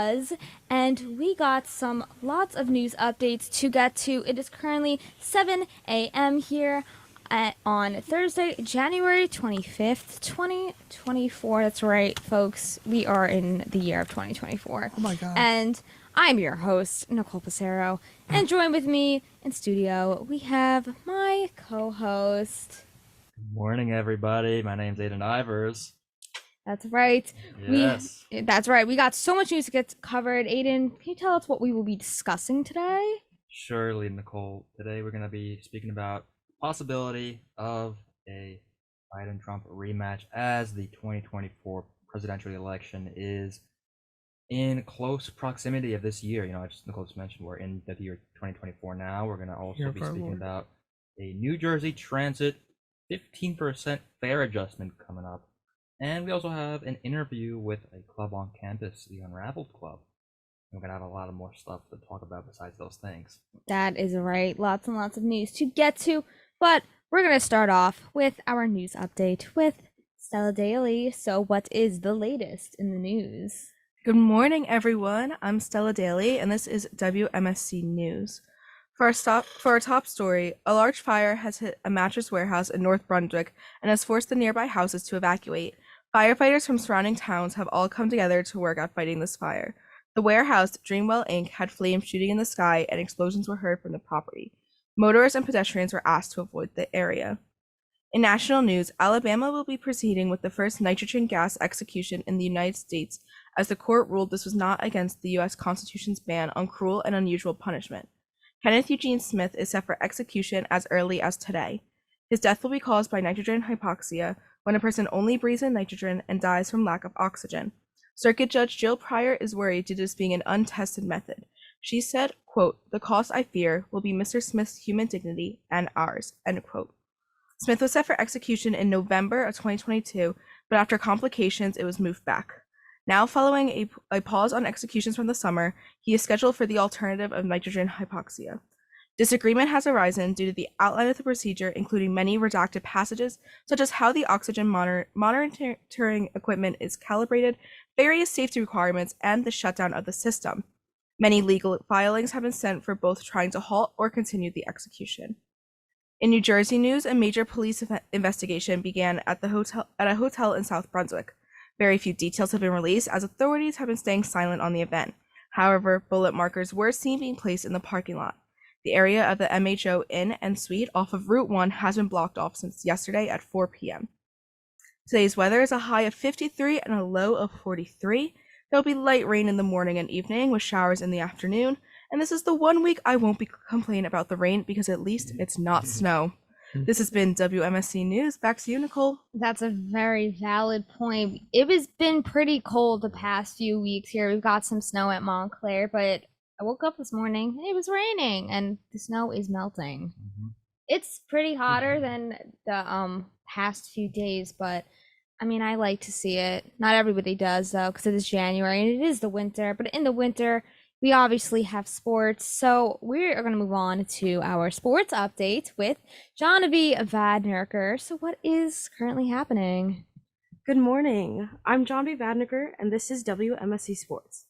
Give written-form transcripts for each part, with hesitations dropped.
buzz, and we got lots of news updates to get to. It is currently 7 a.m. here on Thursday, January 25th, 2024. That's right, folks. We are in the year of 2024. Oh my God. And I'm your host, Nicole Passero, and join with me in studio, we have my co-host. Good morning, everybody. My name's Aiden Ivers. That's right. Yes. That's right. We got so much news to get covered. Aiden, can you tell us what we will be discussing today? Surely, Nicole. Today we're going to be speaking about the possibility of a Biden-Trump rematch as the 2024 presidential election is in close proximity of this year. As Nicole just mentioned, we're in the year 2024 now. We're going to also be speaking about a New Jersey Transit 15% fare adjustment coming up. And we also have an interview with a club on campus, the Unraveled Club. We're going to have a lot of more stuff to talk about besides those things. That is right. Lots and lots of news to get to. But we're going to start off with our news update with Stella Daly. So what is the latest in the news? Good morning, everyone. I'm Stella Daly, and this is WMSC News. For our top story, a large fire has hit a mattress warehouse in North Brunswick and has forced the nearby houses to evacuate. Firefighters from surrounding towns have all come together to work at fighting this fire. The warehouse, Dreamwell Inc., had flames shooting in the sky and explosions were heard from the property. Motorists and pedestrians were asked to avoid the area. In national news, Alabama will be proceeding with the first nitrogen gas execution in the United States as the court ruled this was not against the U.S. Constitution's ban on cruel and unusual punishment. Kenneth Eugene Smith is set for execution as early as today. His death will be caused by nitrogen hypoxia, when a person only breathes in nitrogen and dies from lack of oxygen. Circuit Judge Jill Pryor is worried due to this being an untested method. She said, quote, "The cost I fear will be Mr. Smith's human dignity and ours," end quote. Smith was set for execution in November of 2022, but after complications, it was moved back. Now, following a pause on executions from the summer, he is scheduled for the alternative of nitrogen hypoxia. Disagreement has arisen due to the outline of the procedure, including many redacted passages, such as how the oxygen monitoring equipment is calibrated, various safety requirements, and the shutdown of the system. Many legal filings have been sent for both trying to halt or continue the execution. In New Jersey news, a major police investigation began at a hotel in South Brunswick. Very few details have been released as authorities have been staying silent on the event. However, bullet markers were seen being placed in the parking lot. The area of the MHO Inn and Suite off of Route 1 has been blocked off since yesterday at 4 p.m. Today's weather is a high of 53 and a low of 43. There will be light rain in the morning and evening with showers in the afternoon. And this is the 1 week I won't be complaining about the rain because at least it's not snow. This has been WMSC News. Back to you, Nicole. That's a very valid point. It has been pretty cold the past few weeks here. We've got some snow at Montclair, but I woke up this morning and it was raining and the snow is melting. It's pretty hotter than the past few days, but I mean, I like to see it. Not everybody does though, because it is January and it is the winter, but in the winter, we obviously have sports, so we're going to move on to our sports update with Jovi Vadnerker. So what is currently happening? Good morning. I'm Jovi Vadnerker, and this is WMSC Sports.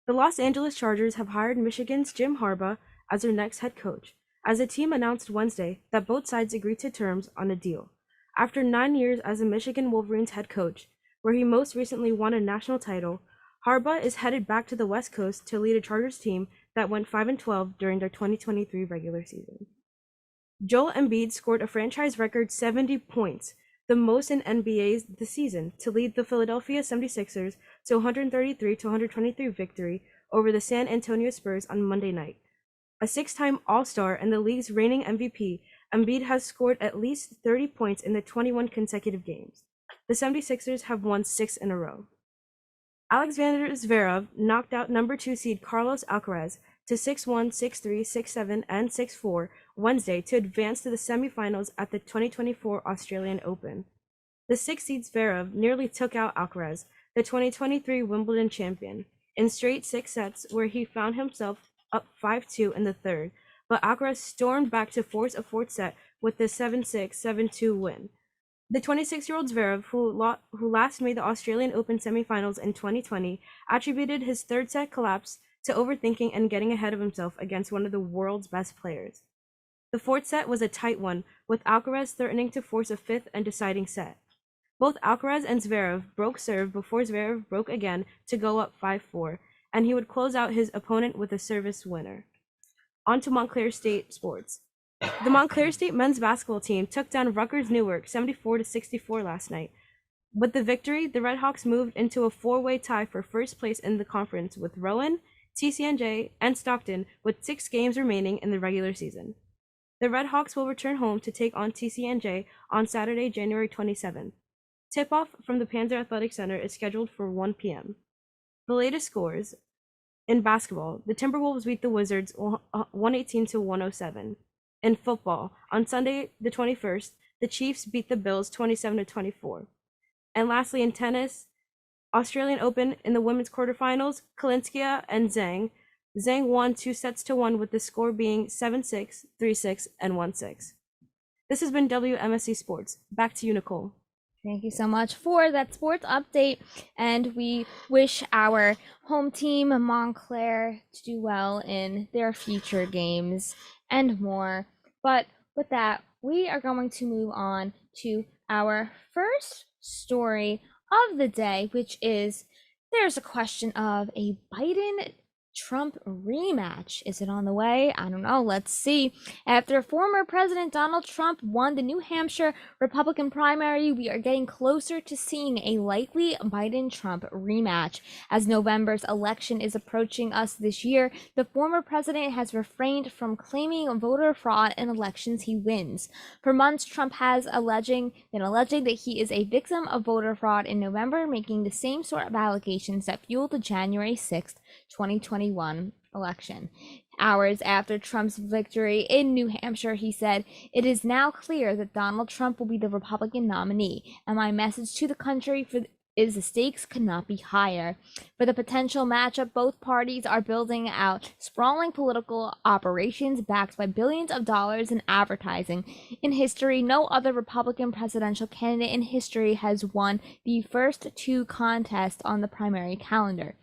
The Los Angeles Chargers have hired Michigan's Jim Harbaugh as their next head coach, as the team announced Wednesday that both sides agreed to terms on a deal. After 9 years as a Michigan Wolverines head coach, where he most recently won a national title, Harbaugh is headed back to the West Coast to lead a Chargers team that went 5-12 during their 2023 regular season. Joel Embiid scored a franchise record 70 points, the most in NBA's this season, to lead the Philadelphia 76ers to 133-123 victory over the San Antonio Spurs on Monday night. A six-time All-Star and the league's reigning MVP, Embiid has scored at least 30 points in the 21 consecutive games. The 76ers have won 6 in a row. Alexander Zverev knocked out number 2 seed Carlos Alcaraz to 6-1, 6-3, 6-7, and 6-4 Wednesday to advance to the semifinals at the 2024 Australian Open. The 6 seed Zverev nearly took out Alcaraz, the 2023 Wimbledon champion, in straight 6 sets where he found himself up 5-2 in the third, but Alcaraz stormed back to force a fourth set with the 7-6, 7-2 win. The 26-year-old Zverev, who last made the Australian Open semifinals in 2020, attributed his third set collapse to overthinking and getting ahead of himself against one of the world's best players. The fourth set was a tight one, with Alcaraz threatening to force a fifth and deciding set. Both Alcaraz and Zverev broke serve before Zverev broke again to go up 5-4, and he would close out his opponent with a service winner. On to Montclair State sports. The Montclair State men's basketball team took down Rutgers Newark 74-64 last night. With the victory, the Redhawks moved into a four-way tie for first place in the conference with Rowan, TCNJ, and Stockton, with 6 games remaining in the regular season. The Redhawks will return home to take on TCNJ on Saturday, January 27th. Tip-off from the Panzer Athletic Center is scheduled for 1 p.m. The latest scores in basketball: the Timberwolves beat the Wizards 118-107. In football, on Sunday the 21st, the Chiefs beat the Bills 27-24. And lastly, in tennis, Australian Open in the women's quarterfinals, Kalinskaya and Zhang. Zhang won 2-1 with the score being 7-6, 3-6, and 1-6. This has been WMSC Sports. Back to you, Nicole. Thank you so much for that sports update, and we wish our home team, Montclair, to do well in their future games and more. But with that, we are going to move on to our first story of the day, which is there's a question of a Biden-Trump rematch. Is it on the way? I don't know. Let's see. After former President Donald Trump won the New Hampshire Republican primary, we are getting closer to seeing a likely Biden-Trump rematch. As November's election is approaching us this year, the former president has refrained from claiming voter fraud in elections he wins. For months, Trump has been alleging that he is a victim of voter fraud in November, making the same sort of allegations that fueled the January 6th, 2021 election. Hours after Trump's victory in New Hampshire, he said, "It is now clear that Donald Trump will be the Republican nominee, and my message to the country is the stakes could not be higher." For the potential matchup, both parties are building out sprawling political operations backed by billions of dollars in advertising. In history, no other Republican presidential candidate in history has won the first 2 contests on the primary calendar.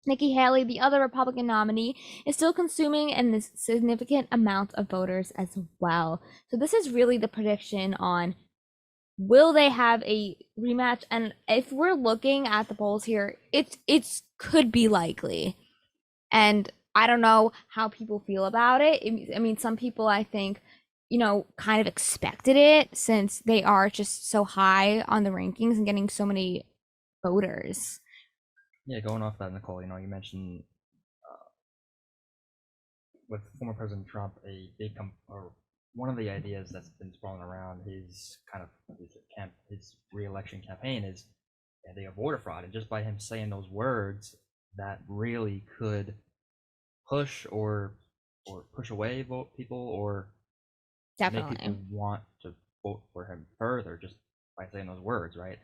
Nikki Haley, the other Republican nominee, is still consuming a significant amount of voters as well. So this is really the prediction on, will they have a rematch? And if we're looking at the polls here, it could be likely. And I don't know how people feel about it. I mean, some people, I think, kind of expected it since they are just so high on the rankings and getting so many voters. Yeah, going off that, Nicole, you mentioned with former President Trump, one of the ideas that's been sprawling around his re-election campaign is the idea of voter fraud, and just by him saying those words, that really could push or push away people, or Definitely make people want to vote for him further just by saying those words, right?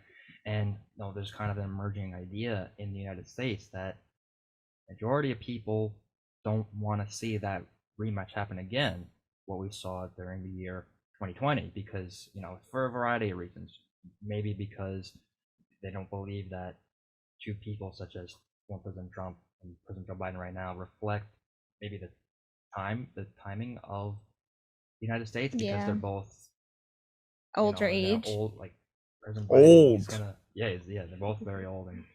And there's kind of an emerging idea in the United States that majority of people don't want to see that rematch happen again, what we saw during the year 2020, because for a variety of reasons. Maybe because they don't believe that 2 people such as former President Trump and President Joe Biden right now reflect maybe the timing of the United States, because they're both older age. Old, like President Biden, they're both very old, and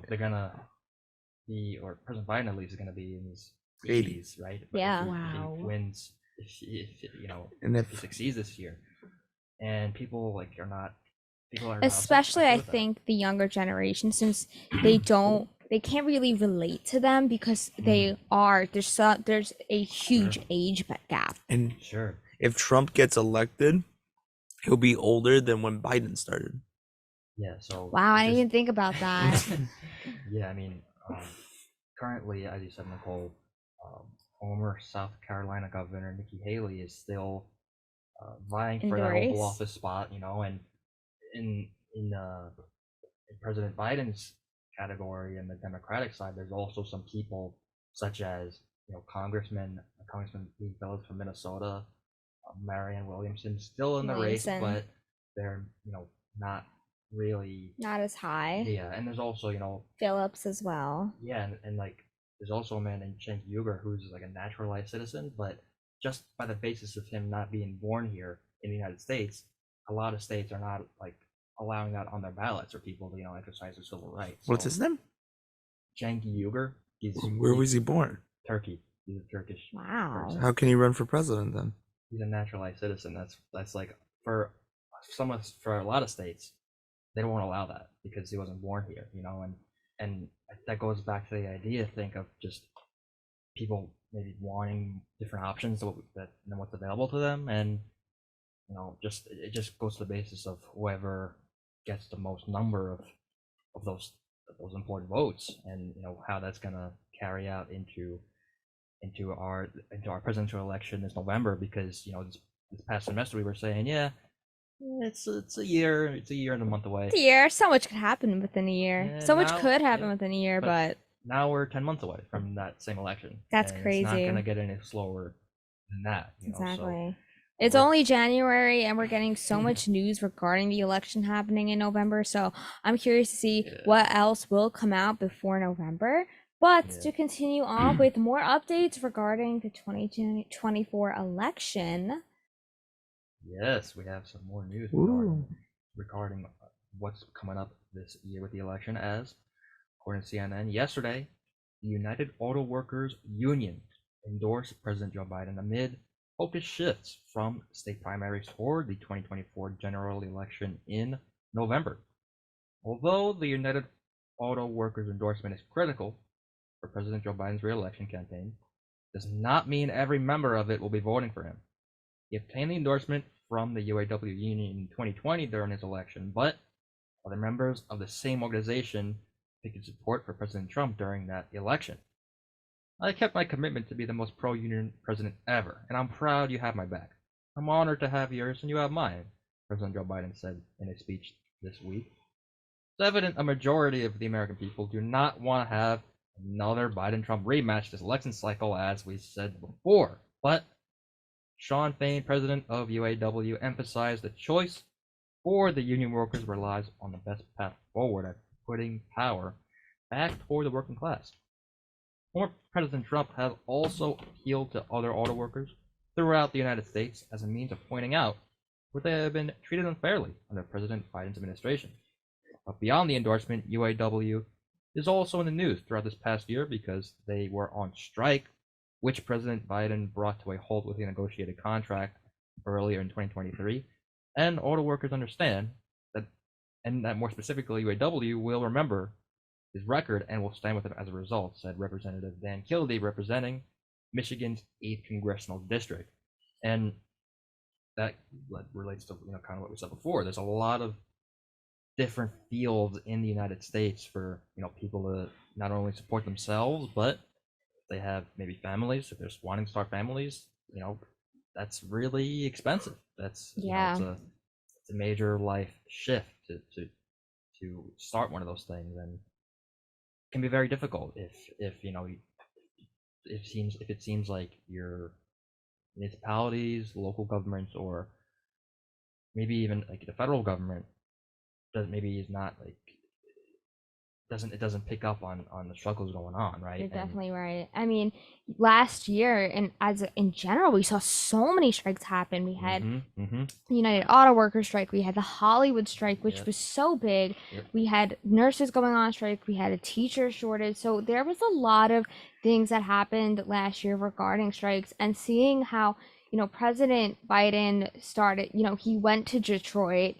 they're gonna be, or President Biden at least is gonna be in his 80s, right? But Yeah. if he wins, if he succeeds this year, and people are especially I think the younger generation, since they can't really relate to them because there's a huge age gap. And sure, if Trump gets elected, he'll be older than when Biden started. Yeah. So wow, I didn't even think about that. Yeah, I mean, currently, as you said, Nicole, former South Carolina Governor Nikki Haley is still vying for that Oval Office spot, and in President Biden's category and the Democratic side, there's also some people such as Congressman Pete Phillips from Minnesota, Marianne Williamson, still in the race, but they're not really. Not as high. Yeah, and there's also Phillips as well. yeah, and like there's also a man named Cenk Uygur who's like a naturalized citizen, but just by the basis of him not being born here in the United States, a lot of states are not like allowing that on their ballots for people to exercise their civil rights. What's So, his name? Cenk Uygur. Where was he born? Turkey. He's a Turkish. Wow. person. How can he run for president then? He's a naturalized citizen. That's like for a lot of states, they don't want to allow that because he wasn't born here, and that goes back to the idea, I think, of just people maybe wanting different options than what's available to them, and it just goes to the basis of whoever gets the most number of those important votes, and how that's gonna carry out into our presidential election this November, because this past semester we were saying, yeah, it's a year and a month away. It's a year. So much could happen within a year. Yeah, So much now- could happen yeah, within a year, but but now we're 10 months away from that same election. That's and It's not crazy. gonna get any slower than that. So exactly. It's we're- only January and we're getting so much news regarding the election happening in November. So I'm curious to see Yeah. what else will come out before November. But Yeah. to continue on with more updates regarding the 2024 election. Yes, we have some more news Ooh. regarding what's coming up this year with the election. As according to CNN, yesterday, the United Auto Workers Union endorsed President Joe Biden amid focus shifts from state primaries toward the 2024 general election in November. Although the United Auto Workers endorsement is critical for President Joe Biden's re-election campaign, does not mean every member of it will be voting for him. He obtained the endorsement from the UAW union in 2020 during his election, but other members of the same organization picked support for President Trump during that election. I kept my commitment to be the most pro-union president ever, and I'm proud you have my back. I'm honored to have yours, and you have mine, President Joe Biden said in a speech this week. It's evident a majority of the American people do not want to have another Biden-Trump rematch this election cycle, as we said before. But Sean Fain, president of UAW, emphasized the choice for the union workers relies on the best path forward at putting power back toward the working class. Former President Trump has also appealed to other auto workers throughout the United States as a means of pointing out where they have been treated unfairly under President Biden's administration. But beyond the endorsement, UAW is also in the news throughout this past year because they were on strike, which President Biden brought to a halt with a negotiated contract earlier in 2023. And auto workers understand that, and that more specifically, UAW will remember his record and will stand with him as a result, said Representative Dan Kildee, representing Michigan's 8th congressional district. And that relates to kind of what we said before. There's a lot of different fields in the United States for people to not only support themselves, but if they have maybe families, if they're wanting to start families, that's really expensive. That's Yeah. It's a major life shift to start one of those things, and it can be very difficult if it seems like your municipalities, local governments, or maybe even like the federal government is not like doesn't pick up on the struggles going on, right? You're And definitely right. I mean, last year and in general, we saw so many strikes happen. We had the United Auto Workers strike, we had the Hollywood strike, which Yep. was so big. Yep. We had nurses going on strike, we had a teacher shortage. So there was a lot of things that happened last year regarding strikes, and seeing how, President Biden started, he went to Detroit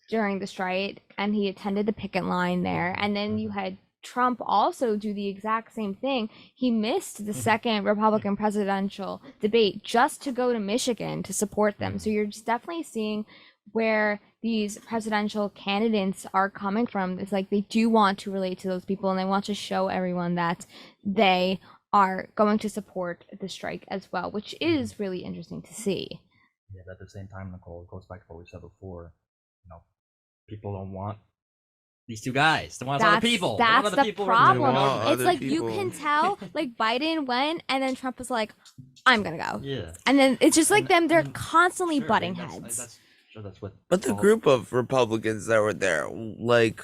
during the strike and he attended the picket line there. And then you had Trump also do the exact same thing. He missed the second Republican presidential debate just to go to Michigan to support them. So you're just definitely seeing where these presidential candidates are coming from. It's like they do want to relate to those people and they want to show everyone that they are going to support the strike as well, which is really interesting to see. Yeah, but at the same time, Nicole, it goes back to what we said before. People don't want these two guys. They want other people. They want That's other the people problem. They want It's other like you people. can tell, like Biden went, and then Trump was like, "I'm gonna go," Yeah. and then it's just like And- them. They're and- constantly Sure, butting that's- heads. sure that's what. But the all- group of Republicans that were there, like,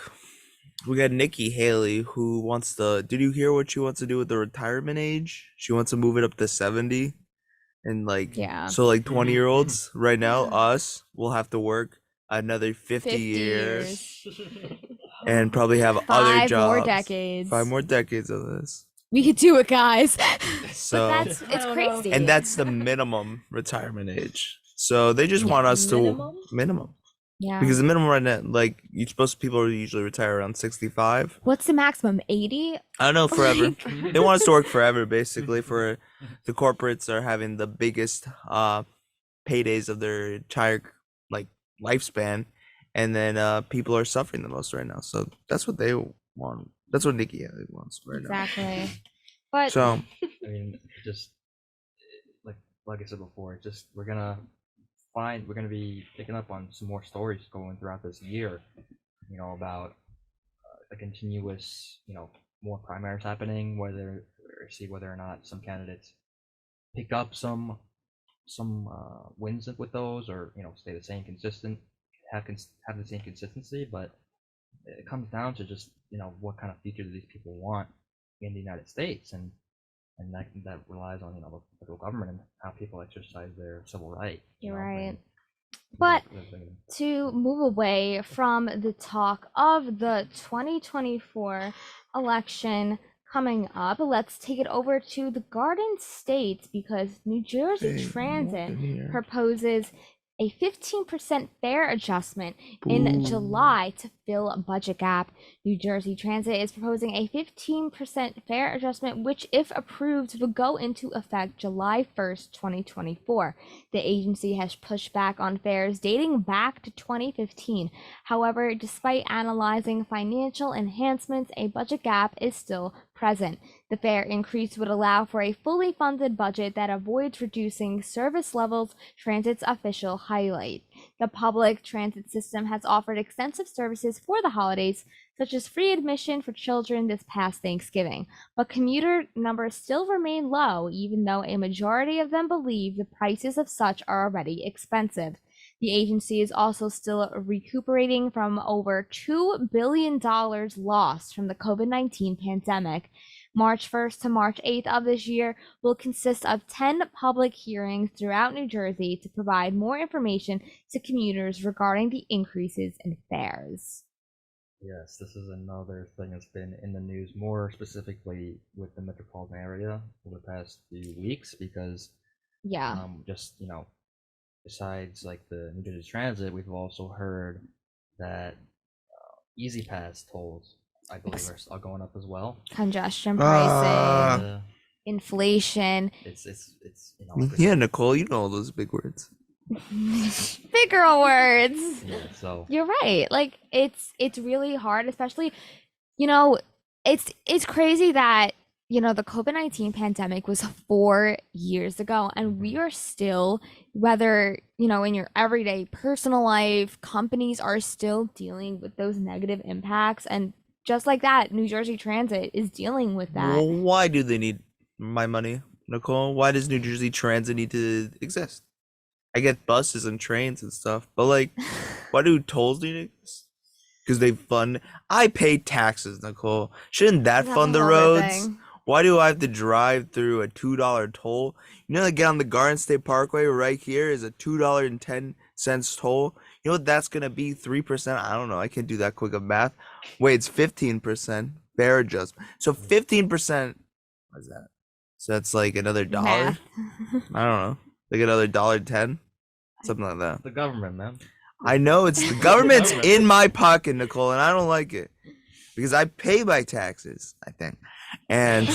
we got Nikki Haley, who wants to. Did you hear what she wants to do with the retirement age? She wants to move it up to 70. And, like, Yeah. so, like, 20-year-olds right now, us, will have to work another 50 50 years and probably have other 5 jobs. more decades. 5 more decades of this. We could do it, guys. So, But it's I don't know. crazy. and that's the minimum retirement age. So they just want us Minimum? to minimum. yeah. Because the minimum right now, like, people are usually retire around 65. What's the maximum? 80? I don't know, forever. Like- They want us to work forever, basically. For the corporates are having the biggest paydays of their entire, like, lifespan, and then people are suffering the most right now. So that's what they want. That's what Nikki Haley wants right Exactly. now. But So I mean, just like I said before, just we're gonna be picking up on some more stories going throughout this year. About a continuous, more primaries happening, see whether or not some candidates pick up some wins with those, or stay the same consistent, have the same consistency. But it comes down to just what kind of future do these people want in the United States, and that relies on the federal government and how people exercise their civil right. You're right. and But they're- to move away from the talk of the 2024 election coming up, let's take it over to the Garden State, because New Jersey Hey, Transit walk in here. proposes a 15% fare adjustment in Ooh. July to fill a budget gap. New Jersey Transit is proposing a 15% fare adjustment, which, if approved, would go into effect July 1st, 2024. The agency has pushed back on fares dating back to 2015. However, despite analyzing financial enhancements, a budget gap is still present. The fare increase would allow for a fully funded budget that avoids reducing service levels, Transit's official highlight. The public transit system has offered extensive services for the holidays, such as free admission for children this past Thanksgiving, but commuter numbers still remain low, even though a majority of them believe the prices of such are already expensive. The agency is also still recuperating from over $2 billion lost from the COVID-19 pandemic. March 1st to March 8th of this year will consist of 10 public hearings throughout New Jersey to provide more information to commuters regarding the increases in fares. Yes, this is another thing that's been in the news, more specifically with the metropolitan area for the past few weeks, because Yeah. just besides like the New Jersey Transit, we've also heard that Easy Pass tolls, I believe, are going up as well. Congestion pricing, Uh, inflation. it's Yeah, Nicole, you know all those big words. Bigger words. yeah, so You're right. Like it's really hard, especially it's crazy that the COVID-19 pandemic was 4 years ago, and we are still, whether in your everyday personal life, companies are still dealing with those negative impacts, and just like that, New Jersey Transit is dealing with that. Well, why do they need my money, Nicole? Why does New Jersey Transit need to exist? I get buses and trains and stuff, but, like, why do tolls need to exist? Because they fund. I pay taxes, Nicole. Shouldn't that That's a fund the whole other roads? thing. Why do I have to drive through a $2 toll? To get on the Garden State Parkway right here is a $2.10 toll. You know what that's gonna be? 3%? I don't know. I can't do that quick of math. Wait, it's 15% fare adjustment. So 15%. What is that? So that's like another dollar. Math. I don't know. Like another $1.10, something like that. the government, man. I know it's the government's in my pocket, Nicole, and I don't like it because I pay my taxes, I think, and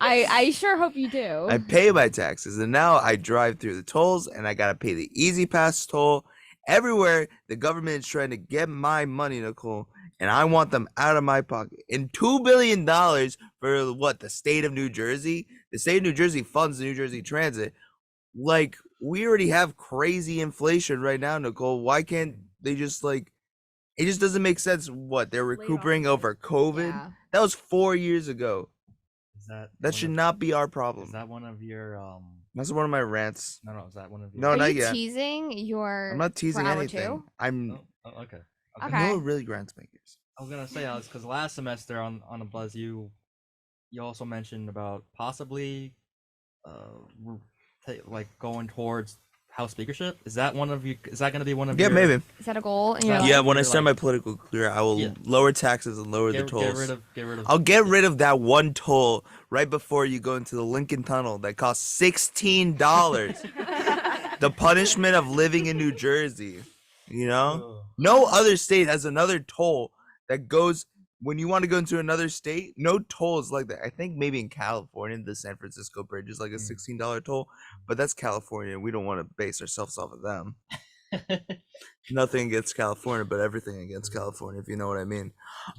I sure hope you do. I pay my taxes, and now I drive through the tolls, and I gotta pay the Easy Pass toll. Everywhere the government is trying to get my money, Nicole, and I want them out of my pocket. And $2 billion for what? The state of New Jersey? The state of New Jersey funds the New Jersey Transit. Like, we already have crazy inflation right now, Nicole. Why can't they just, like, it just doesn't make sense. What, they're off recuperating the over COVID? Yeah. That was 4 years ago. Is that That one should of- not be our Is problem. that one of your That's one of my rants. No, is that one of your? No, Are not you yet. teasing your I'm not for teasing hour anything. two? I'm Okay. I'm Okay. no really grants makers. I was gonna say, Alex, because last semester on a buzz, you also mentioned about possibly like going towards House speakership. Is that one of you? Is that gonna be one of Yeah, your? maybe. Is that a goal in Is your that- life? Yeah, when I You're start like- my political career, I will Yeah. lower taxes and lower the Get tolls. rid of. I'll get rid of that one toll right before you go into the Lincoln Tunnel that costs $16. The punishment of living in New Jersey. You know? No other state has another toll that goes when you want to go into another state. No toll is like that. I think maybe in California, the San Francisco Bridge is like a $16 toll, but that's California, and we don't want to base ourselves off of them. Nothing against California, but everything against California, if you know what I mean.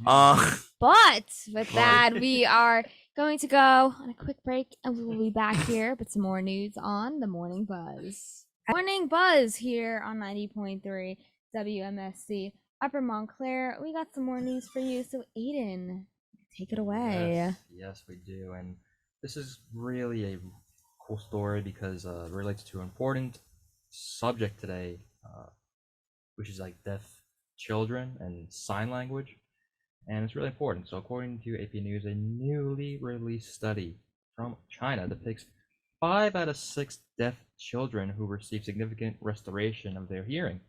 But with that, we are going to go on a quick break and we will be back here with some more news on the Morning Buzz. Morning Buzz here on 90.3 WMSC Upper Montclair. We got some more news for you. So, Aiden, take it away. Yes, we do. And this is really a cool story because it relates to an important subject today, which is like deaf children and sign language. And it's really important. So, according to AP News, a newly released study from China depicts 5 out of 6 deaf children who receive significant restoration of their hearing.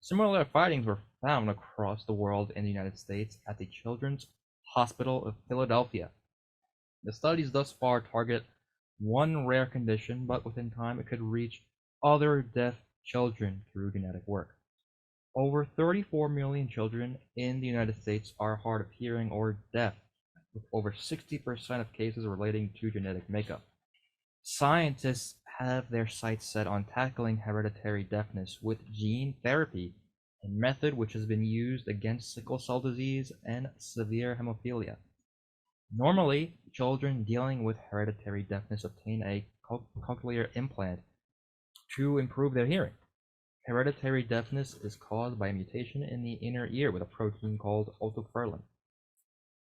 Similar findings were found across the world in the United States at the Children's Hospital of Philadelphia. The studies thus far target one rare condition, but within time it could reach other deaf children through genetic work. Over 34 million children in the United States are hard of hearing or deaf, with over 60% of cases relating to genetic makeup. Scientists have their sights set on tackling hereditary deafness with gene therapy, a method which has been used against sickle cell disease and severe hemophilia. Normally, children dealing with hereditary deafness obtain a cochlear implant to improve their hearing. Hereditary deafness is caused by a mutation in the inner ear with a protein called otoferlin.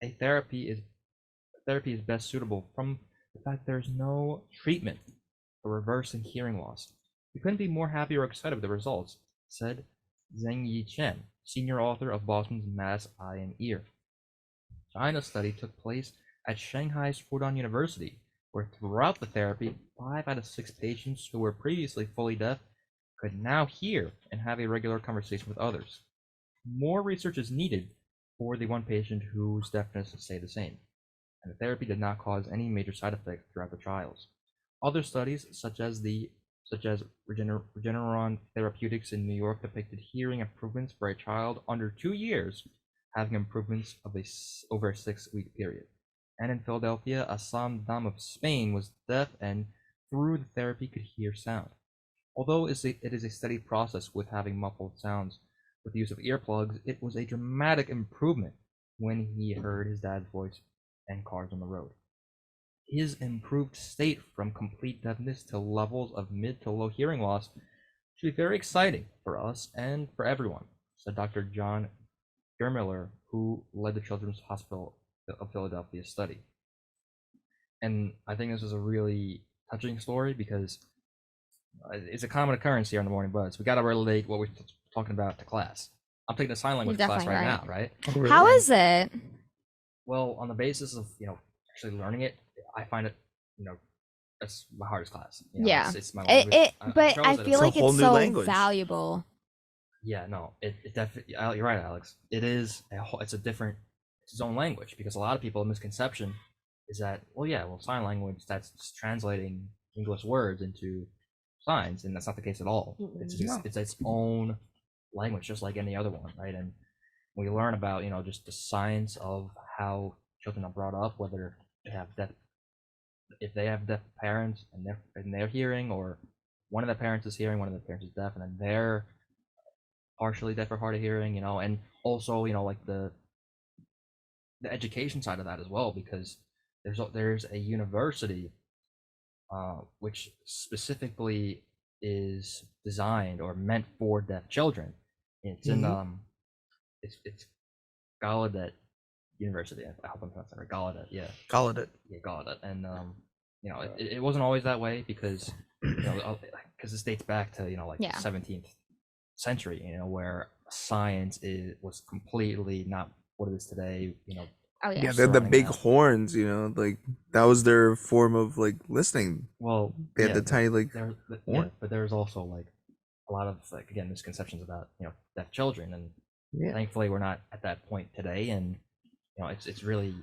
A therapy is best suitable from the fact there's no treatment for reversing hearing loss. We couldn't be more happy or excited with the results, said Zhengyi Chen, senior author of Boston's Mass Eye and Ear. China's study took place at Shanghai's Fudan University, where throughout the therapy, 5 out of 6 patients who were previously fully deaf could now hear and have a regular conversation with others. More research is needed for the one patient whose deafness stayed the same, and the therapy did not cause any major side effects throughout the trials. Other studies, such as Regeneron Therapeutics in New York, depicted hearing improvements for a child under 2 years, having improvements of over a 6-week period. And in Philadelphia, a Dam of Spain was deaf and through the therapy could hear sound. Although it is a steady process with having muffled sounds with the use of earplugs, it was a dramatic improvement when he heard his dad's voice and cars on the road. His improved state from complete deafness to levels of mid to low hearing loss should be very exciting for us and for everyone, said Dr. John Germiller, who led the Children's Hospital of Philadelphia study. And I think this is a really touching story because it's a common occurrence here on the Morning Buzz. We got to relate what we're talking about to class. I'm taking a sign language class right now, right? How is it? Well, on the basis of actually learning it, I find it it's my hardest class. Yeah. It's my language. But I chose it. feel a like whole it's new so language. valuable. Yeah, no, it definitely. You're right, Alex. It is. It's its own language because a lot of people misconception is that sign language that's just translating English words into signs, and that's not the case at all. It's its own language, just like any other one, right? And we learn about just the science of how children are brought up, whether they have deaf parents and they're hearing, or one of the parents is hearing, one of the parents is deaf, and then they're partially deaf or hard of hearing, and also like the education side of that as well, because there's a university which specifically is designed or meant for deaf children. It's in it's Gallaudet University. I hope I'm pronouncing it right. Gallaudet, yeah. Gallaudet. Yeah, Gallaudet, and you know, it wasn't always that way because it dates back to Yeah. 17th century, where science was completely not what it is today. Oh yeah. Yeah, they're the sorting big out. horns, like that was their form of like listening. Well, They had the tiny like horn. but there's also like a lot of again misconceptions about deaf children, and Yeah. thankfully we're not at that point today, and it's really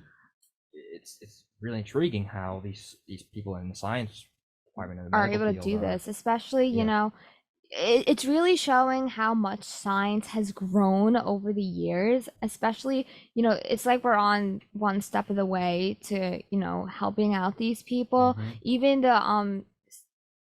intriguing how these people in the science department and the Are medical able to field do are. this, especially Yeah. it's really showing how much science has grown over the years, especially it's like we're on one step of the way to helping out these people, Mhm. even the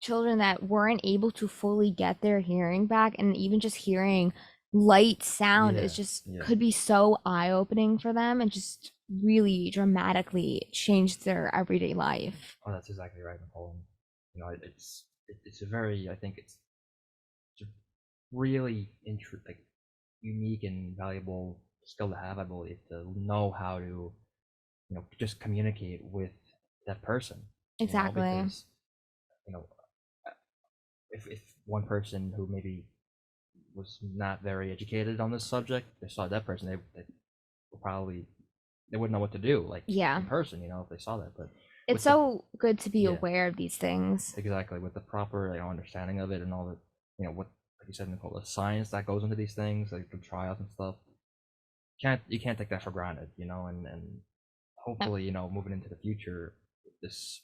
children that weren't able to fully get their hearing back, and even just hearing light sound is Yeah, just yeah. could be so eye-opening for them and just really dramatically change their everyday life. Oh, that's exactly right, Nicole. And, it's a very, I think it's a really like unique and valuable skill to have, I believe, to know how to just communicate with that person. Exactly. Because you know if one person who maybe was not very educated on this subject, they saw that person, they would probably they wouldn't know what to do, like Yeah. in person, if they saw that. But It's with the so good to be yeah. aware of these things. exactly with the proper understanding of it and all the what, like you said, Nicole, the science that goes into these things, like the trials and stuff, you can't take that for granted, and hopefully moving into the future, this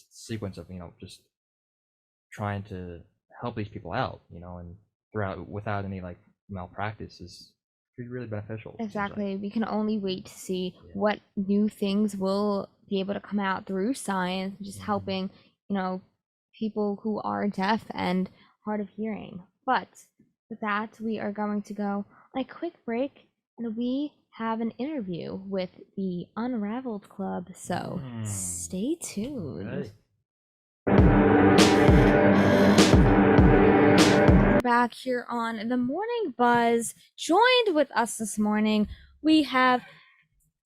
sequence of just trying to help these people out, and throughout without any like malpractice is really beneficial. it seems like. Exactly. We can only wait to see Yeah. what new things will be able to come out through science, just Mhm. helping, people who are deaf and hard of hearing. But with that, we are going to go on a quick break, and we have an interview with the Unraveled Club. So stay tuned. We're back here on the Morning Buzz. Joined with us this morning, we have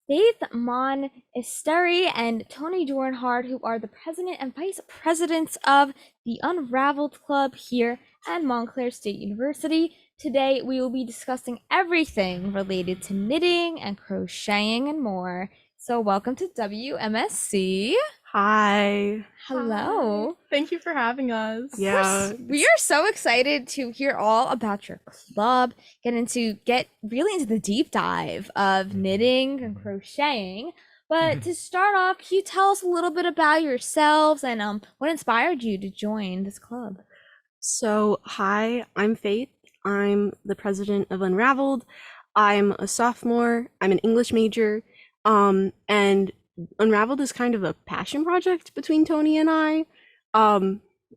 Faith Mon-Esteri and Tony Dornhard, who are the president and vice presidents of the Unraveled Club here at Montclair State University. Today, we will be discussing everything related to knitting and crocheting and more. So welcome to WMSC. Hi. Hello. Thank you for having us. Yeah. We are so excited to hear all about your club, get really into the deep dive of knitting and crocheting. But to start off, can you tell us a little bit about yourselves and what inspired you to join this club? So, hi, I'm Faith. I'm the president of Unraveled. I'm a sophomore. I'm an English major. And Unraveled is kind of a passion project between Tony and I.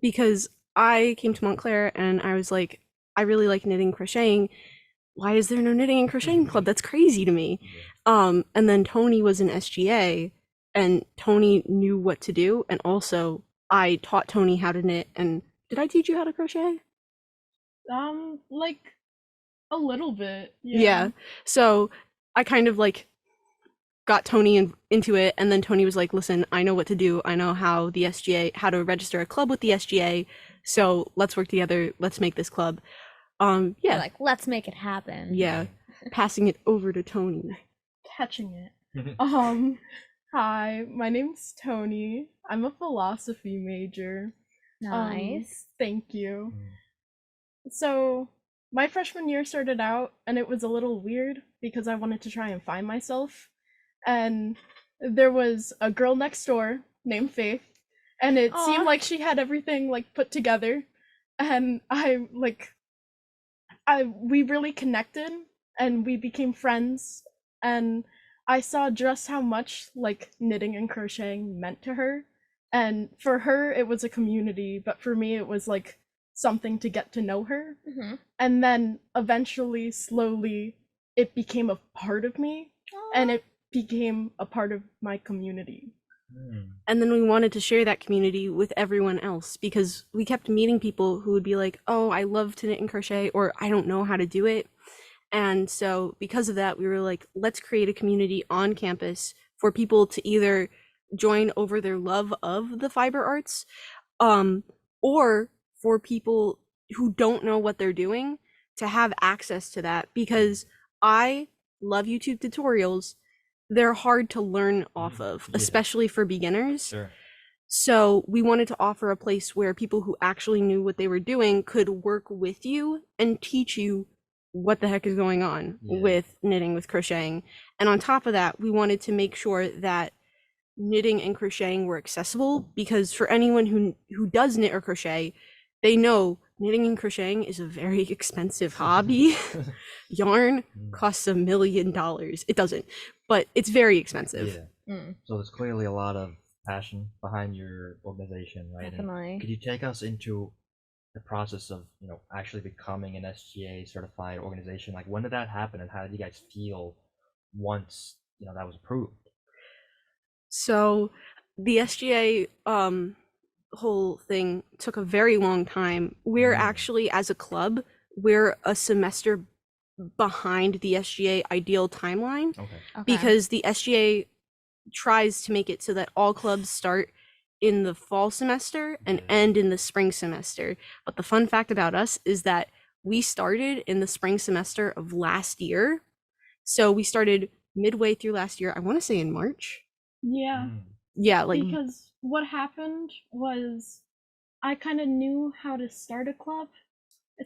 Because I came to Montclair and I was like, I really like knitting and crocheting. Why is there no knitting and crocheting club? That's crazy to me. And then Tony was in SGA and Tony knew what to do. And also I taught Tony how to knit. And did I teach you how to crochet? Like a little bit. Yeah. So I kind of like got Tony into it, and then Tony was like, "Listen, I know what to do. I know how to register a club with the SGA. So let's work together. Let's make this club." You're Yeah, like, let's make it happen. yeah. Passing it over to Tony. Catching it. Hi, my name's Tony. I'm a philosophy major. Nice. Thank you. So, my freshman year started out, and it was a little weird because I wanted to try and find myself. And there was a girl next door named Faith, and it Aw. seemed like she had everything like put together. And we really connected, and we became friends. And I saw just how much like knitting and crocheting meant to her. And for her, it was a community, but for me, it was like something to get to know her. Mhm. And then eventually, slowly, it became a part of me, and it became a part of my community. And then we wanted to share that community with everyone else because we kept meeting people who would be like, "Oh, I love to knit and crochet," or "I don't know how to do it." And so because of that, we were like, let's create a community on campus for people to either join over their love of the fiber arts, or for people who don't know what they're doing to have access to that, because I love YouTube tutorials. They're hard to learn off of, Yeah. especially for beginners. Sure. So we wanted to offer a place where people who actually knew what they were doing could work with you and teach you what the heck is going on Yeah. with knitting, with crocheting. And on top of that, we wanted to make sure that knitting and crocheting were accessible, because for anyone who does knit or crochet, they know knitting and crocheting is a very expensive hobby. Yarn costs $1 million. It doesn't, but it's very expensive. Yeah. Mm, So there's clearly a lot of passion behind your organization, right? And definitely. could you take us into the process of, you know, actually becoming an SGA certified organization? Like, when did that happen, and how did you guys feel once, you know, that was approved? So the SGA whole thing took a very long time. We're Mm. actually, as a club, we're a semester behind the SGA ideal timeline, Okay. Okay. because the SGA tries to make it so that all clubs start in the fall semester and Yeah. end in the spring semester. But the fun fact about us is that we started in the spring semester of last year. So we started midway through last year, I want to say in March. Yeah, Mm. Yeah, like because what happened was I kind of knew how to start a club.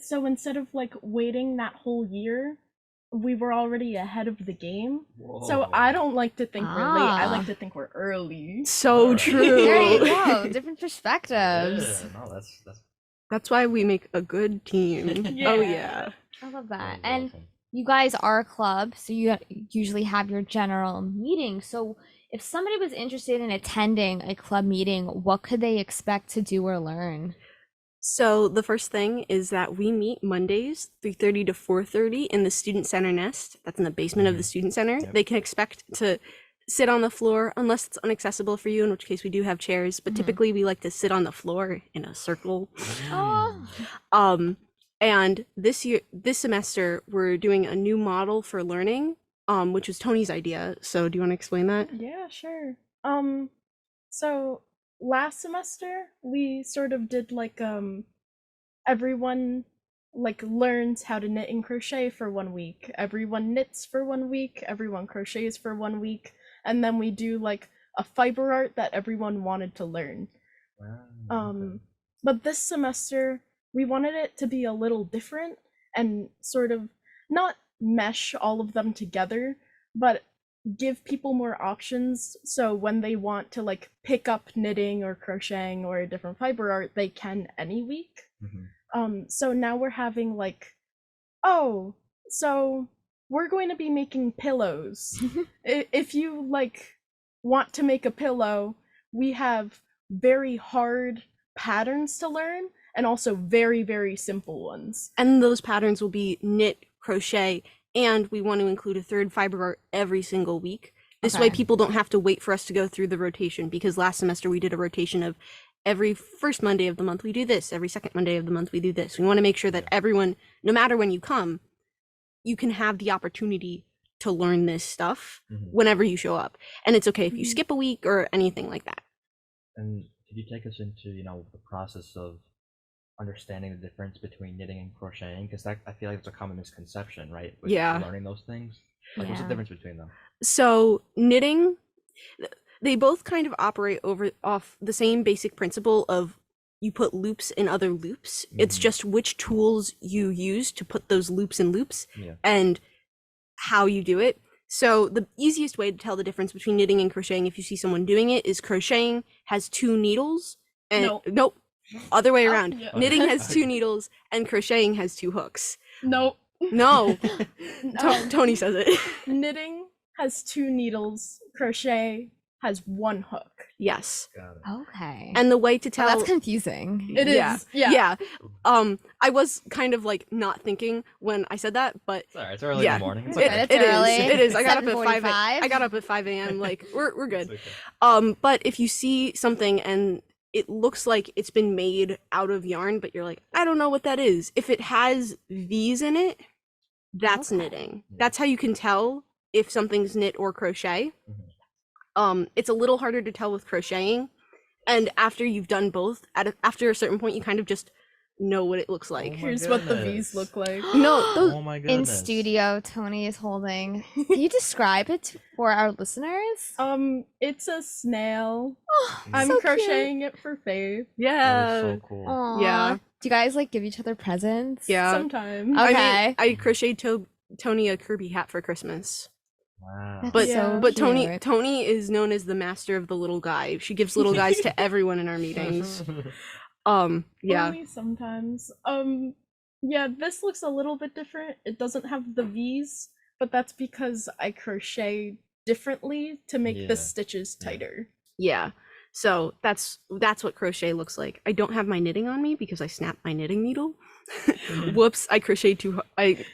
So instead of like waiting that whole year, we were already ahead of the game. So Whoa. I don't like to think we're late. I Ah. like to think we're early. so Alright. true. There you go. Different perspectives. Yeah, no, that's That's why we make a good team. Yeah. Oh yeah. I love that that. is And awesome. you guys are a club, so you usually have your general meeting. So if somebody was interested in attending a club meeting, what could they expect to do or learn? So the first thing is that we meet Mondays 3:30 to 4:30 in the student center nest. That's in the basement of the student center. Yep. They can expect to sit on the floor unless it's inaccessible for you, in which case we do have chairs, but Mhm. typically we like to sit on the floor in a circle. Oh, And this semester we're doing a new model for learning, which was Tony's idea. So do you want to explain that? Yeah, sure. So last semester we sort of did like everyone like learns how to knit and crochet for 1 week. Everyone knits for 1 week, everyone crochets for 1 week, and then we do like a fiber art that everyone wanted to learn. Wow, okay. But this semester we wanted it to be a little different and sort of not mesh all of them together, but give people more options, so when they want to like pick up knitting or crocheting or a different fiber art, they can any week. Mhm. So now we're having like, oh, so we're going to be making pillows. If you like want to make a pillow, we have very hard patterns to learn and also very, very simple ones. And those patterns will be knit, crochet, and we want to include a third fiber art every single week. This way Okay. people don't have to wait for us to go through the rotation, because last semester we did a rotation of every first Monday of the month we do this, every second Monday of the month we do this. We want to make sure that everyone, no matter when you come, you can have the opportunity to learn this stuff Mhm. whenever you show up. And it's okay if you Mhm. skip a week or anything like that. And could you take us into, you know, the process of understanding the difference between knitting and crocheting? Because that, I feel like it's a common misconception, right? With Yeah. learning those things. Like, what's the Yeah. difference between them? So knitting, they both kind of operate off the same basic principle of you put loops in other loops. It's Mhm. just which tools you use to put those loops in loops Yeah. and how you do it. So the easiest way to tell the difference between knitting and crocheting, if you see someone doing it, is crocheting has 2 needles and nope, other way Oh, around. yeah. Knitting has 2 Okay. needles and crocheting has 2 hooks. Nope. No, Um, Tony says it. Knitting has 2 needles, crochet has 1 hook. Yes. Got it. okay. And the way to Oh, tell that's confusing. It Yeah. is. Yeah. I was kind of like not thinking when I said that, but It's alright. It's early in Yeah. the morning. It's It- okay. it's it is. early. It is. I got up at 7:45. I got up at 5 a.m. Like we're good. It's okay. But if you see something and it looks like it's been made out of yarn, but you're like, I don't know what that is. If it has V's in it, that's Okay. knitting. Yeah. That's how you can tell if something's knit or crochet. It's a little harder to tell with crocheting, and after you've done both, after a certain point, you kind of just know what it looks like. my Here's what the goodness. V's look like. No, those Oh my In goodness. studio, Tony is holding. Can you describe it for our listeners? It's a snail. Oh, I'm so crocheting it for Faith. That yeah, is so cool. Aw. Yeah. Do you guys like give each other presents? yeah. Sometimes. Okay. I crocheted Tony a Kirby hat for Christmas. Wow. That's But Yeah. but cute. Tony is known as the master of the little guy. She gives little guys to everyone in our meetings. Yeah. Only sometimes. Yeah, this looks a little bit different. It doesn't have the V's, but that's because I crochet differently to make Yeah. the stitches tighter. Yeah. So that's what crochet looks like. I don't have my knitting on me because I snapped my knitting needle. Whoops, I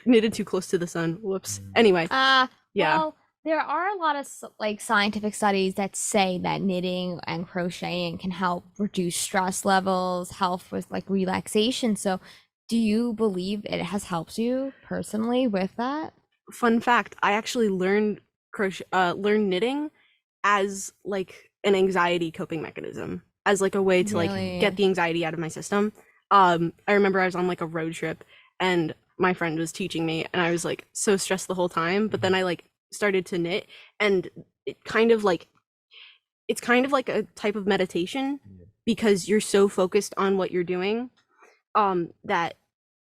knitted too close to the sun. Whoops. Anyway, yeah. Well, there are a lot of like scientific studies that say that knitting and crocheting can help reduce stress levels, help with like relaxation. So, do you believe it has helped you personally with that? Fun fact, I actually learned knitting as like an anxiety coping mechanism, as like a way to like Really? get the anxiety out of my system. I remember I was on like a road trip and my friend was teaching me and I was like so stressed the whole time, but then I like started to knit and it's kind of like a type of meditation Yeah. because you're so focused on what you're doing that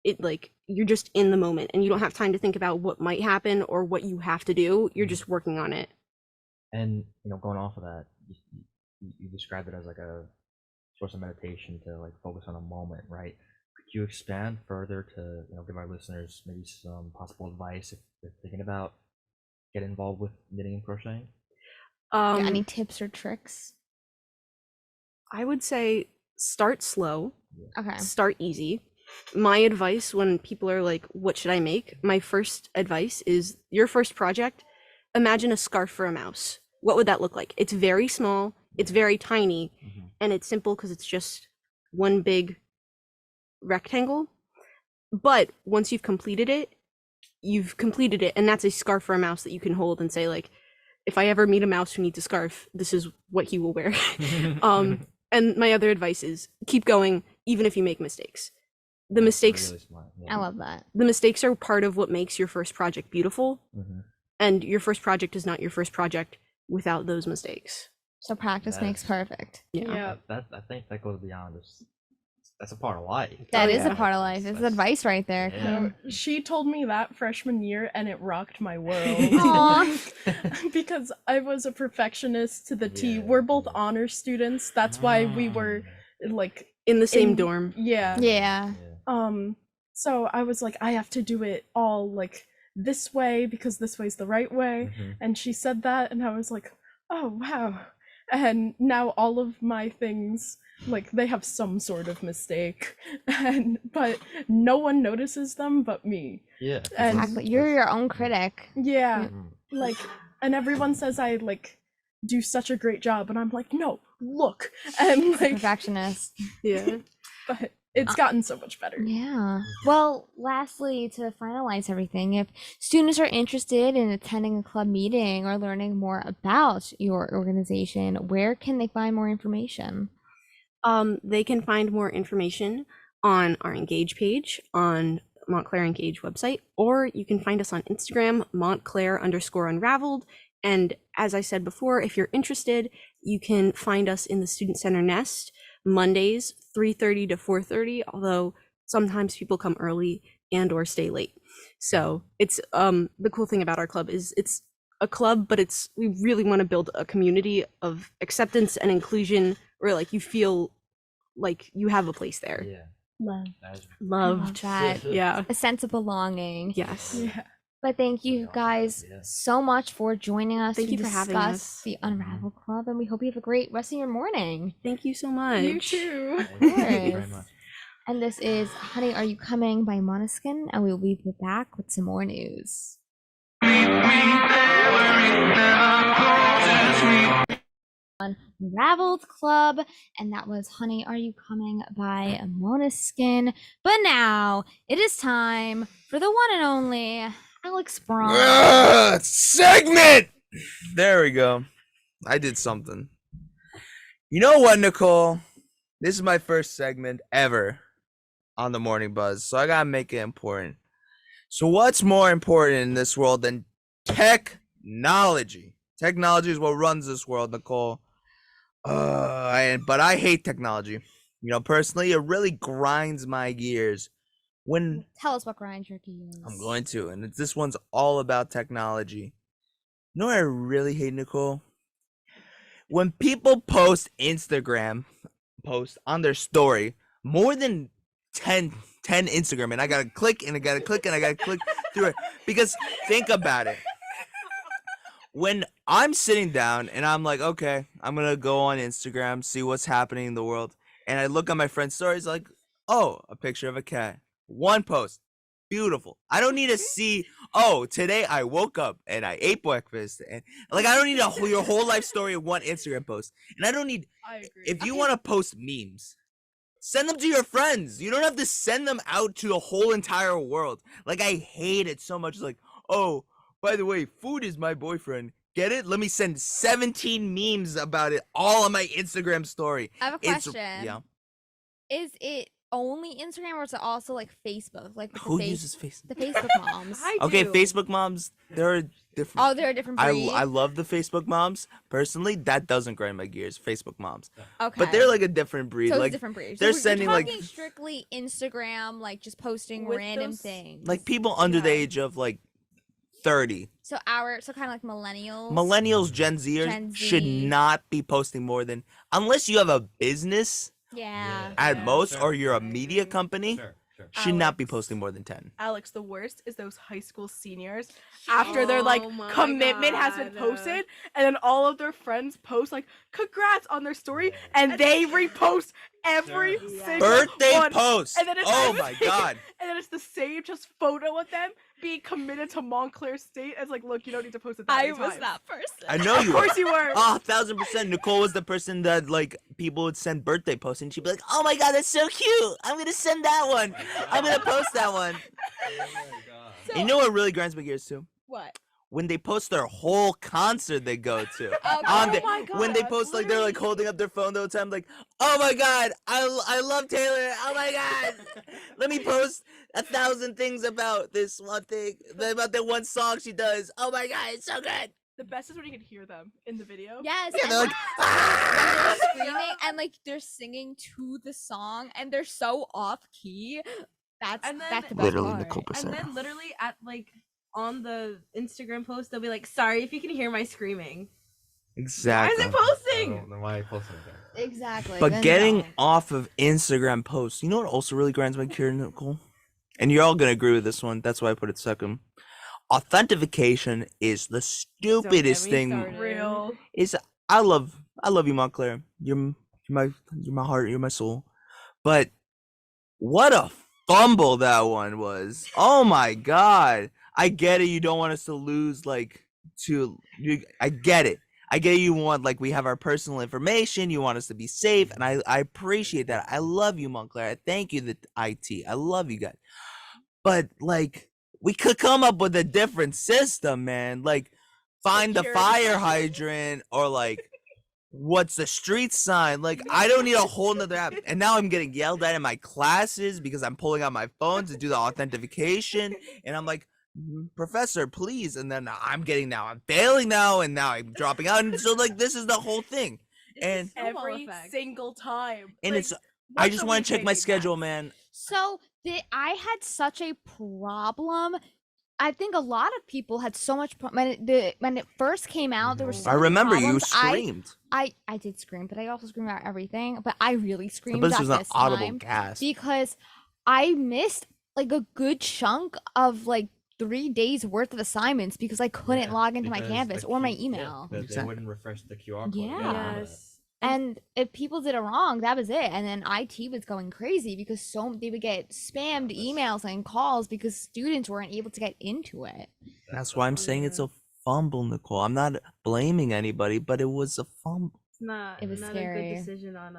it like you're just in the moment and you don't have time to think about what might happen or what you have to do. You're just working on it. And going off of that, you described it as like a source of meditation to like focus on a moment, right? Could you expand further to give our listeners maybe some possible advice if they're thinking about getting involved with knitting and crocheting? Yeah, any tips or tricks? I would say start slow, Okay. start easy. My advice when people are like, what should I make? My first advice is your first project, imagine a scarf for a mouse. What would that look like? It's very small, it's very tiny, and it's simple because it's just one big rectangle. But once you've completed it, and that's a scarf for a mouse that you can hold and say like, if I ever meet a mouse who needs a scarf, this is what he will wear. And my other advice is keep going even if you make mistakes. The mistakes Really smart. I love that. the mistakes are part of what makes your first project beautiful, and your first project is not your first project without those mistakes. So practice makes That's- perfect. Yeah. That I think that goes beyond just. That's a part of life. That Oh, is yeah. a part of life. It's advice right there. Yeah. Come She told me that freshman year and it rocked my world. Aw. Because I was a perfectionist to the T. Yeah, We're both yeah. honor students. That's why we were like In the same in- dorm. Yeah. Yeah. So I was like, I have to do it all like this way because this way's the right way. And she said that and I was like, oh wow. And now all of my things like they have some sort of mistake but no one notices them but me. Yeah. And- Exactly. You're your own critic. Yeah. Mhm. Like, and everyone says I like do such a great job and I'm like, no, look. And like, Perfectionist. Yeah. but it's gotten so much better. Yeah. Well, lastly, to finalize everything, if students are interested in attending a club meeting or learning more about your organization, where can they find more information? They can find more information on our Engage page on Montclair Engage website, or you can find us on Instagram, Montclair_unraveled. And as I said before, if you're interested, you can find us in the Student Center Nest Mondays, 3:30 to 4:30, although sometimes people come early and or stay late. So it's the cool thing about our club is it's a club, but we really want to build a community of acceptance and inclusion where like you feel like you have a place there. Yeah. Love. That is- I love Loved. that. Yeah. A sense of belonging. Yes. Yeah. But thank you awesome. guys Yeah. so much for joining us Thank to you for having discuss us. the Unravel Club, and we hope you have a great rest of your morning. Thank you so much. You too. Thank you very course. much. And this is Honey, Are You Coming by Måneskin, and we will be back with some more news. Unraveled Club, and that was Honey, Are You Coming by Måneskin. But now it is time for the one and only Alex Braun. Segment. There we go. I did something. You know what, Nicole? This is my first segment ever on the Morning Buzz, so I gotta make it important. So what's more important in this world than technology? Technology is what runs this world, Nicole. But I hate technology. You know, personally, it really grinds my gears. When Tell us what grinds your gears. I'm going to, and this one's all about technology. You know what I really hate, Nicole? When people post Instagram posts on their story, more than 10 Instagram, and I gotta click and I gotta click and I gotta click through it. Because think about it. When I'm sitting down and I'm like, okay, I'm gonna go on Instagram, see what's happening in the world, and I look at my friend's stories, like, oh, a picture of a cat. One post. Beautiful. I don't need to see, oh, today I woke up and I ate breakfast. And like, I don't need your whole life story in one Instagram post. And I don't need, I agree. if you want to post memes, send them to your friends. You don't have to send them out to the whole entire world. Like, I hate it so much. Like, oh, by the way, food is my boyfriend. Get it? Let me send 17 memes about it all on my Instagram story. I have a question. Yeah. Is it only Instagram or is it also like Facebook? Like with Who uses Facebook? the Facebook moms. I Okay, do. Facebook moms, they're different. Oh, they're a different breed. I love the Facebook moms. Personally, that doesn't grind my gears. Facebook moms, Okay. but they're like a different breed. so it's Like a different breed. So they're we're sending, like- talking strictly Instagram, like just posting With random those- things. like people under the Yeah. age of like 30. so kind of like millennials. Millennials, Gen Zers Gen should Z. not be posting more than, unless you have a business Yeah. at Yeah. most, Sure. or you're a media company. Sure. Should not be Alex. posting more than 10. Alex, the worst is those high school seniors after their like Oh my commitment has been God. posted, and then all of their friends post like congrats on their story, and they repost every Sure. single Birthday one. post. And then it's Oh the my same- god. And then it's the same just photo of them being committed to Montclair State as like, look, you don't need to post it that many times. person. I know Of you were. course you were. Oh, 1000%. Nicole was the person that like people would send birthday posts, and she'd be like, "Oh my god, that's so cute! I'm gonna send that one. I'm gonna post that one." And you know what really grinds my gears too? What? When they post their whole concert they go to. Oh, On oh the- my god. when they post like they're like holding up their phone the whole time, like, "Oh my god, I love Taylor. Oh my god, let me post 1,000 things about this one thing, about that one song she does. Oh my god, it's so good." The best is when you can hear them in the video. Yes. Yeah, and they're like, they're "Ah!" screaming and like they're singing to the song and they're so off key. That's And then- that's the best Literally, part. Nicole And Pacero. then literally at like on the Instagram post, they'll be like, "Sorry if you can hear my screaming." Why Exactly. is it posting? Then why are you posting it there? Exactly. But then getting no. off of Instagram posts, you know what also really grinds my gears, Nicole? And you're all gonna agree with this one. That's why I put it second. Authentication is the stupidest me thing. started. Real. Is I love you, Montclair. You're my heart. You're my soul. But what a fumble that one was! Oh my god! I get it. You don't want us to lose. I get it. I get you want, like, we have our personal information. You want us to be safe, and I appreciate that. I love you, Montclair. I thank you, the IT. I love you guys. But like, we could come up with a different system, man. Like, find the Security fire system. hydrant, or like, what's the street sign? Like, I don't need a whole nother app. And now I'm getting yelled at in my classes because I'm pulling out my phone to do the authentication, and I'm like, "Professor, please." And then I'm failing now, and now I'm dropping out. And so like, this is the whole thing. And Snowball Every effect. single time. and Like, it's I once just a want week to check my maybe, schedule, max. man. So I had such a problem. I think a lot of people had so much when it first came out. There was so I many remember you problems. screamed. I did scream, but I also screamed about everything. But I really screamed But this at was an this audible time gasp. because I missed like a good chunk of like 3 days worth of assignments because I couldn't Yeah, log into my because Canvas the or my Q- yeah, email. they Exactly. wouldn't refresh the QR code. Yeah. I remember that. Yes. And if people did it wrong, that was it. And then IT was going crazy because they would get spammed emails and calls because students weren't able to get into it. That's why I'm saying it's a fumble, Nicole. I'm not blaming anybody, but it was a fumble. not It was not a scary. good decision on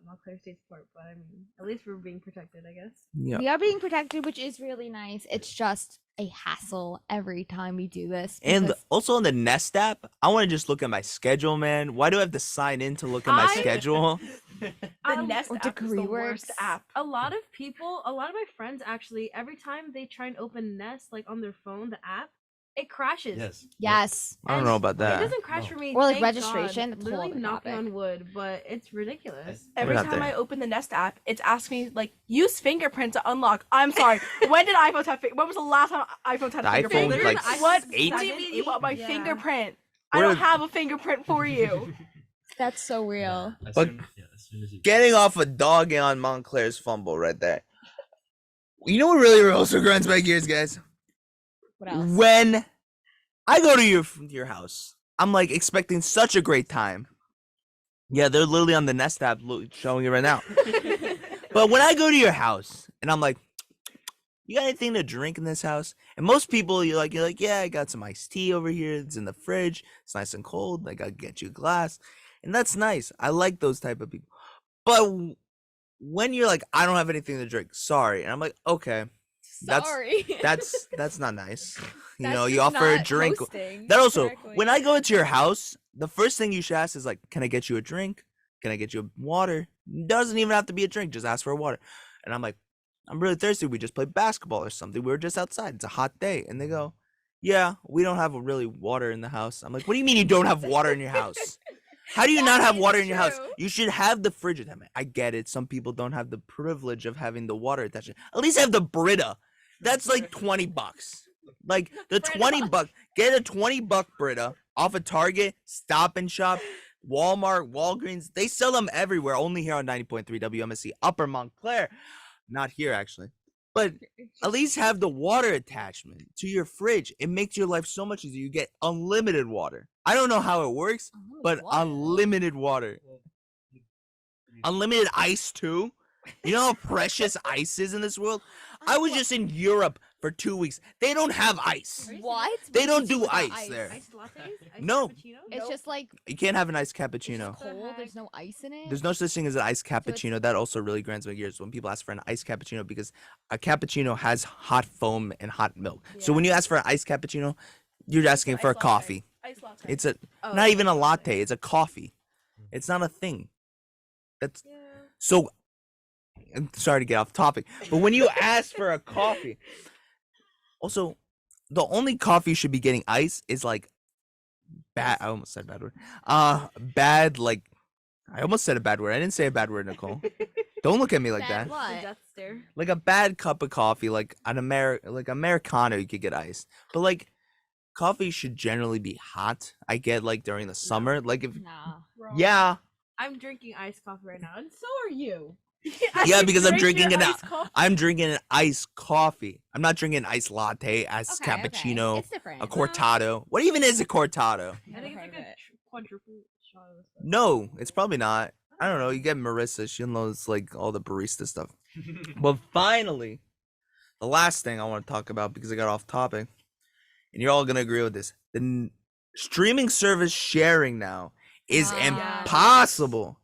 Montclair State's part, but I mean, at least we're being protected, I guess. Yeah. We are being protected, which is really nice. It's just a hassle every time we do this. And because- also on the Nest app, I want to just look at my schedule, man. Why do I have to sign in to look at my I- schedule? The Nest or app is degree the worst works. app. A lot of my friends actually, every time they try and open Nest like on their phone, the app, it crashes. Yes. yes. I don't know about It that. doesn't crash No. for me. Or, like, thank registration, God. that's a whole Literally other knocking topic. on wood, but it's ridiculous. Every We're not time there. I open the Nest app, it's asking me like use fingerprint to unlock. I'm sorry. When did iPhones have? When was the last time iPhones had The a fingerprint? iPhone's like what? 8. What do you mean you want my Yeah. fingerprint? I What don't if- have a fingerprint for you. That's so real. As But- soon as you Getting off a dog on Montclair's fumble right there. You know what really also grinds my gears, guys? What else? When I go to your house, I'm like expecting such a great time. Yeah, they're literally on the Nest app showing it right now. But when I go to your house and I'm like, you got anything to drink in this house? And most people, you're like, yeah, I got some iced tea over here. It's in the fridge. It's nice and cold. Like, I'll get you a glass. And that's nice. I like those type of people. But when you're like, I don't have anything to drink, sorry. And I'm like, okay, Sorry. that's not nice. You know, you offer a drink. Hosting That also, correctly. when I go into your house, the first thing you should ask is like, can I get you a drink? Can I get you water? Doesn't even have to be a drink. Just ask for water. And I'm like, I'm really thirsty. We just played basketball or something. We were just outside. It's a hot day. And they go, yeah, we don't have really water in the house. I'm like, what do you mean you don't have water in your house? How do you not have water in your house? You should have the fridge. I get it. Some people don't have the privilege of having the water attachment. At least have the Brita. That's like $20. Like the $20. Get a $20 Brita off of Target, Stop and Shop, Walmart, Walgreens. They sell them everywhere. Only here on 90.3 WMSC Upper Montclair. Not here actually. But at least have the water attachment to your fridge. It makes your life so much easier. You get unlimited water. I don't know how it works, but unlimited water. Unlimited ice too. You know how precious ice is in this world? I was just in Europe for 2 weeks. They don't have ice. What? They What don't is it do without ice there. Iced lattes? Iced No. cappuccino? It's just like You can't have an iced it's cappuccino. just cold. There's no ice in it. There's no such thing as an iced it's- cappuccino. That also really grinds my gears when people ask for an iced cappuccino because a cappuccino has hot foam and hot milk. So when you ask for an iced cappuccino, you're asking for a Iced latte. coffee. Ice latte. It's a Oh, not even a okay. latte. It's a coffee. It's not a thing. That's Yeah. so. I'm sorry to get off topic, but when you ask for a coffee, also, the only coffee you should be getting ice is like bad. I almost said a bad word. Bad like. I almost said a bad word. I didn't say a bad word, Nicole. Don't look at me like Bad that. The what? death stare. Like a bad cup of coffee, like an Americano, you could get iced. But like, coffee should generally be hot. I get like during the summer, like if Nah. yeah. I'm drinking iced coffee right now, and so are you. Yeah, because I'm drinking your an iced coffee. I'm drinking an iced coffee. I'm not drinking an iced latte, iced Okay, cappuccino, It's different. a cortado. What even is a cortado? I think it's like heard of a it. quadruple shot of stuff. No, it's probably not. I don't know. You get Marissa. She knows like all the barista stuff. But finally, the last thing I want to talk about because I got off topic, and you're all gonna agree with this: the streaming service sharing now is Ah. impossible.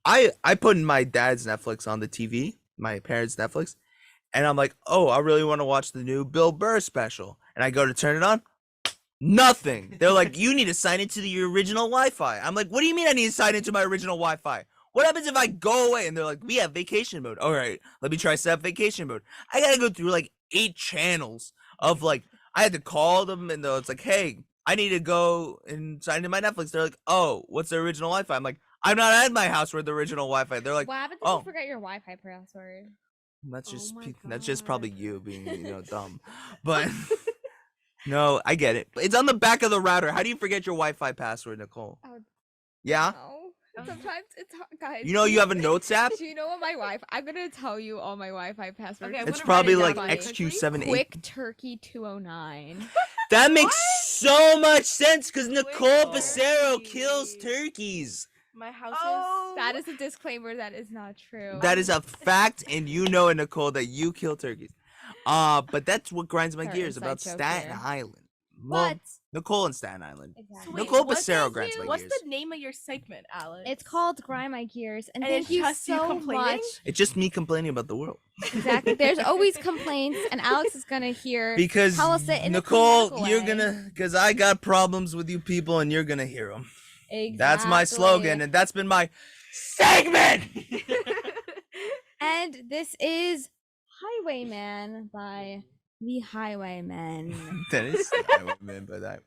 I put in my dad's Netflix on the TV, my parents' Netflix, and I'm like, oh, I really want to watch the new Bill Burr special, and I go to turn it on. Nothing. They're like, you need to sign into the original Wi-Fi. I'm like, what do you mean I need to sign into my original Wi-Fi? What happens if I go away? And they're like, we have vacation mode. All right, let me try set up vacation mode. I gotta go through like 8 channels of like, I had to call them and it's like, hey, I need to go and sign into my Netflix. They're like, oh, what's the original Wi-Fi? I'm like, I'm not at my house with the original Wi-Fi. They're like, what happens if oh. you forget your Wi-Fi password? that's Oh just my that's just probably God. you being dumb. But no, I get it. It's on the back of the router. How do you forget your Wi-Fi password, Nicole? Oh, Yeah? No. Sometimes it's hard, guys. You know you have a notes app? Do you know what my Wi-Fi? I'm gonna tell you all my Wi-Fi passwords. Okay, I'm It's gonna probably write it like down quickly. XQ78. Quick Turkey 209. That makes so much sense because Nicole Quick Passero turkey. kills turkeys. My house Oh. That is a disclaimer. That is not true. That is a fact, and you know it, Nicole, that you kill turkeys. But that's what grinds my Our gears inside about joke Staten here. Island. Well, What? Nicole in Staten Island. Exactly. Wait, Nicole what's Passero the- grants my What's gears. the name of your segment, Alex? It's called Grind My Gears, and And thank it's you just you so complaining? much. It's just me complaining about the world. Exactly. There's always complaints, and Alex is gonna hear Because tell us it in Nicole, a political you're way. gonna, because I got problems with you people, and you're gonna hear them. Exactly. That's my slogan, and that's been my segment. And this is Highwayman by the Highwaymen. That is meant by that.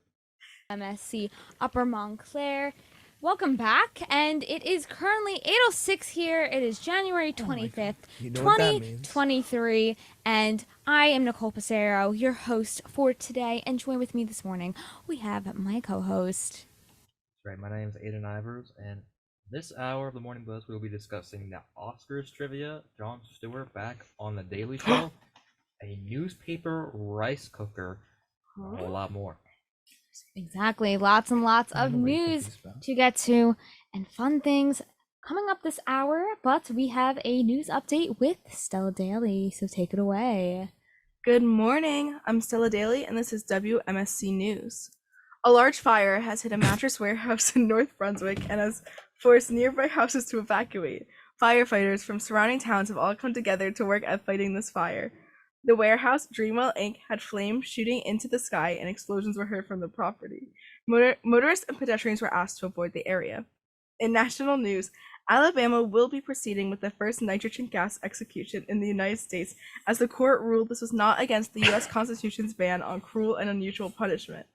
MSC Upper Montclair. Welcome back, and it is currently 8:06 here. It is January 25th, You know what that means. 2023, and I am Nicole Passero, your host for today. And join with me this morning, we have my co-host. Right, my name is Aiden Ivers, and this hour of the Morning Buzz, we will be discussing the Oscars trivia, Jon Stewart back on The Daily Show, a newspaper rice cooker, a whole lot more. Exactly, lots and lots of news to get to and fun things coming up this hour, but we have a news update with Stella Daly, so take it away. Good morning. I'm Stella Daly, and this is WMSC News. A large fire has hit a mattress warehouse in North Brunswick and has forced nearby houses to evacuate. Firefighters from surrounding towns have all come together to work at fighting this fire. The warehouse, Dreamwell Inc., had flames shooting into the sky and explosions were heard from the property. Motorists and pedestrians were asked to avoid the area. In national news, Alabama will be proceeding with the first nitrogen gas execution in the United States as the court ruled this was not against the U.S. Constitution's ban on cruel and unusual punishment.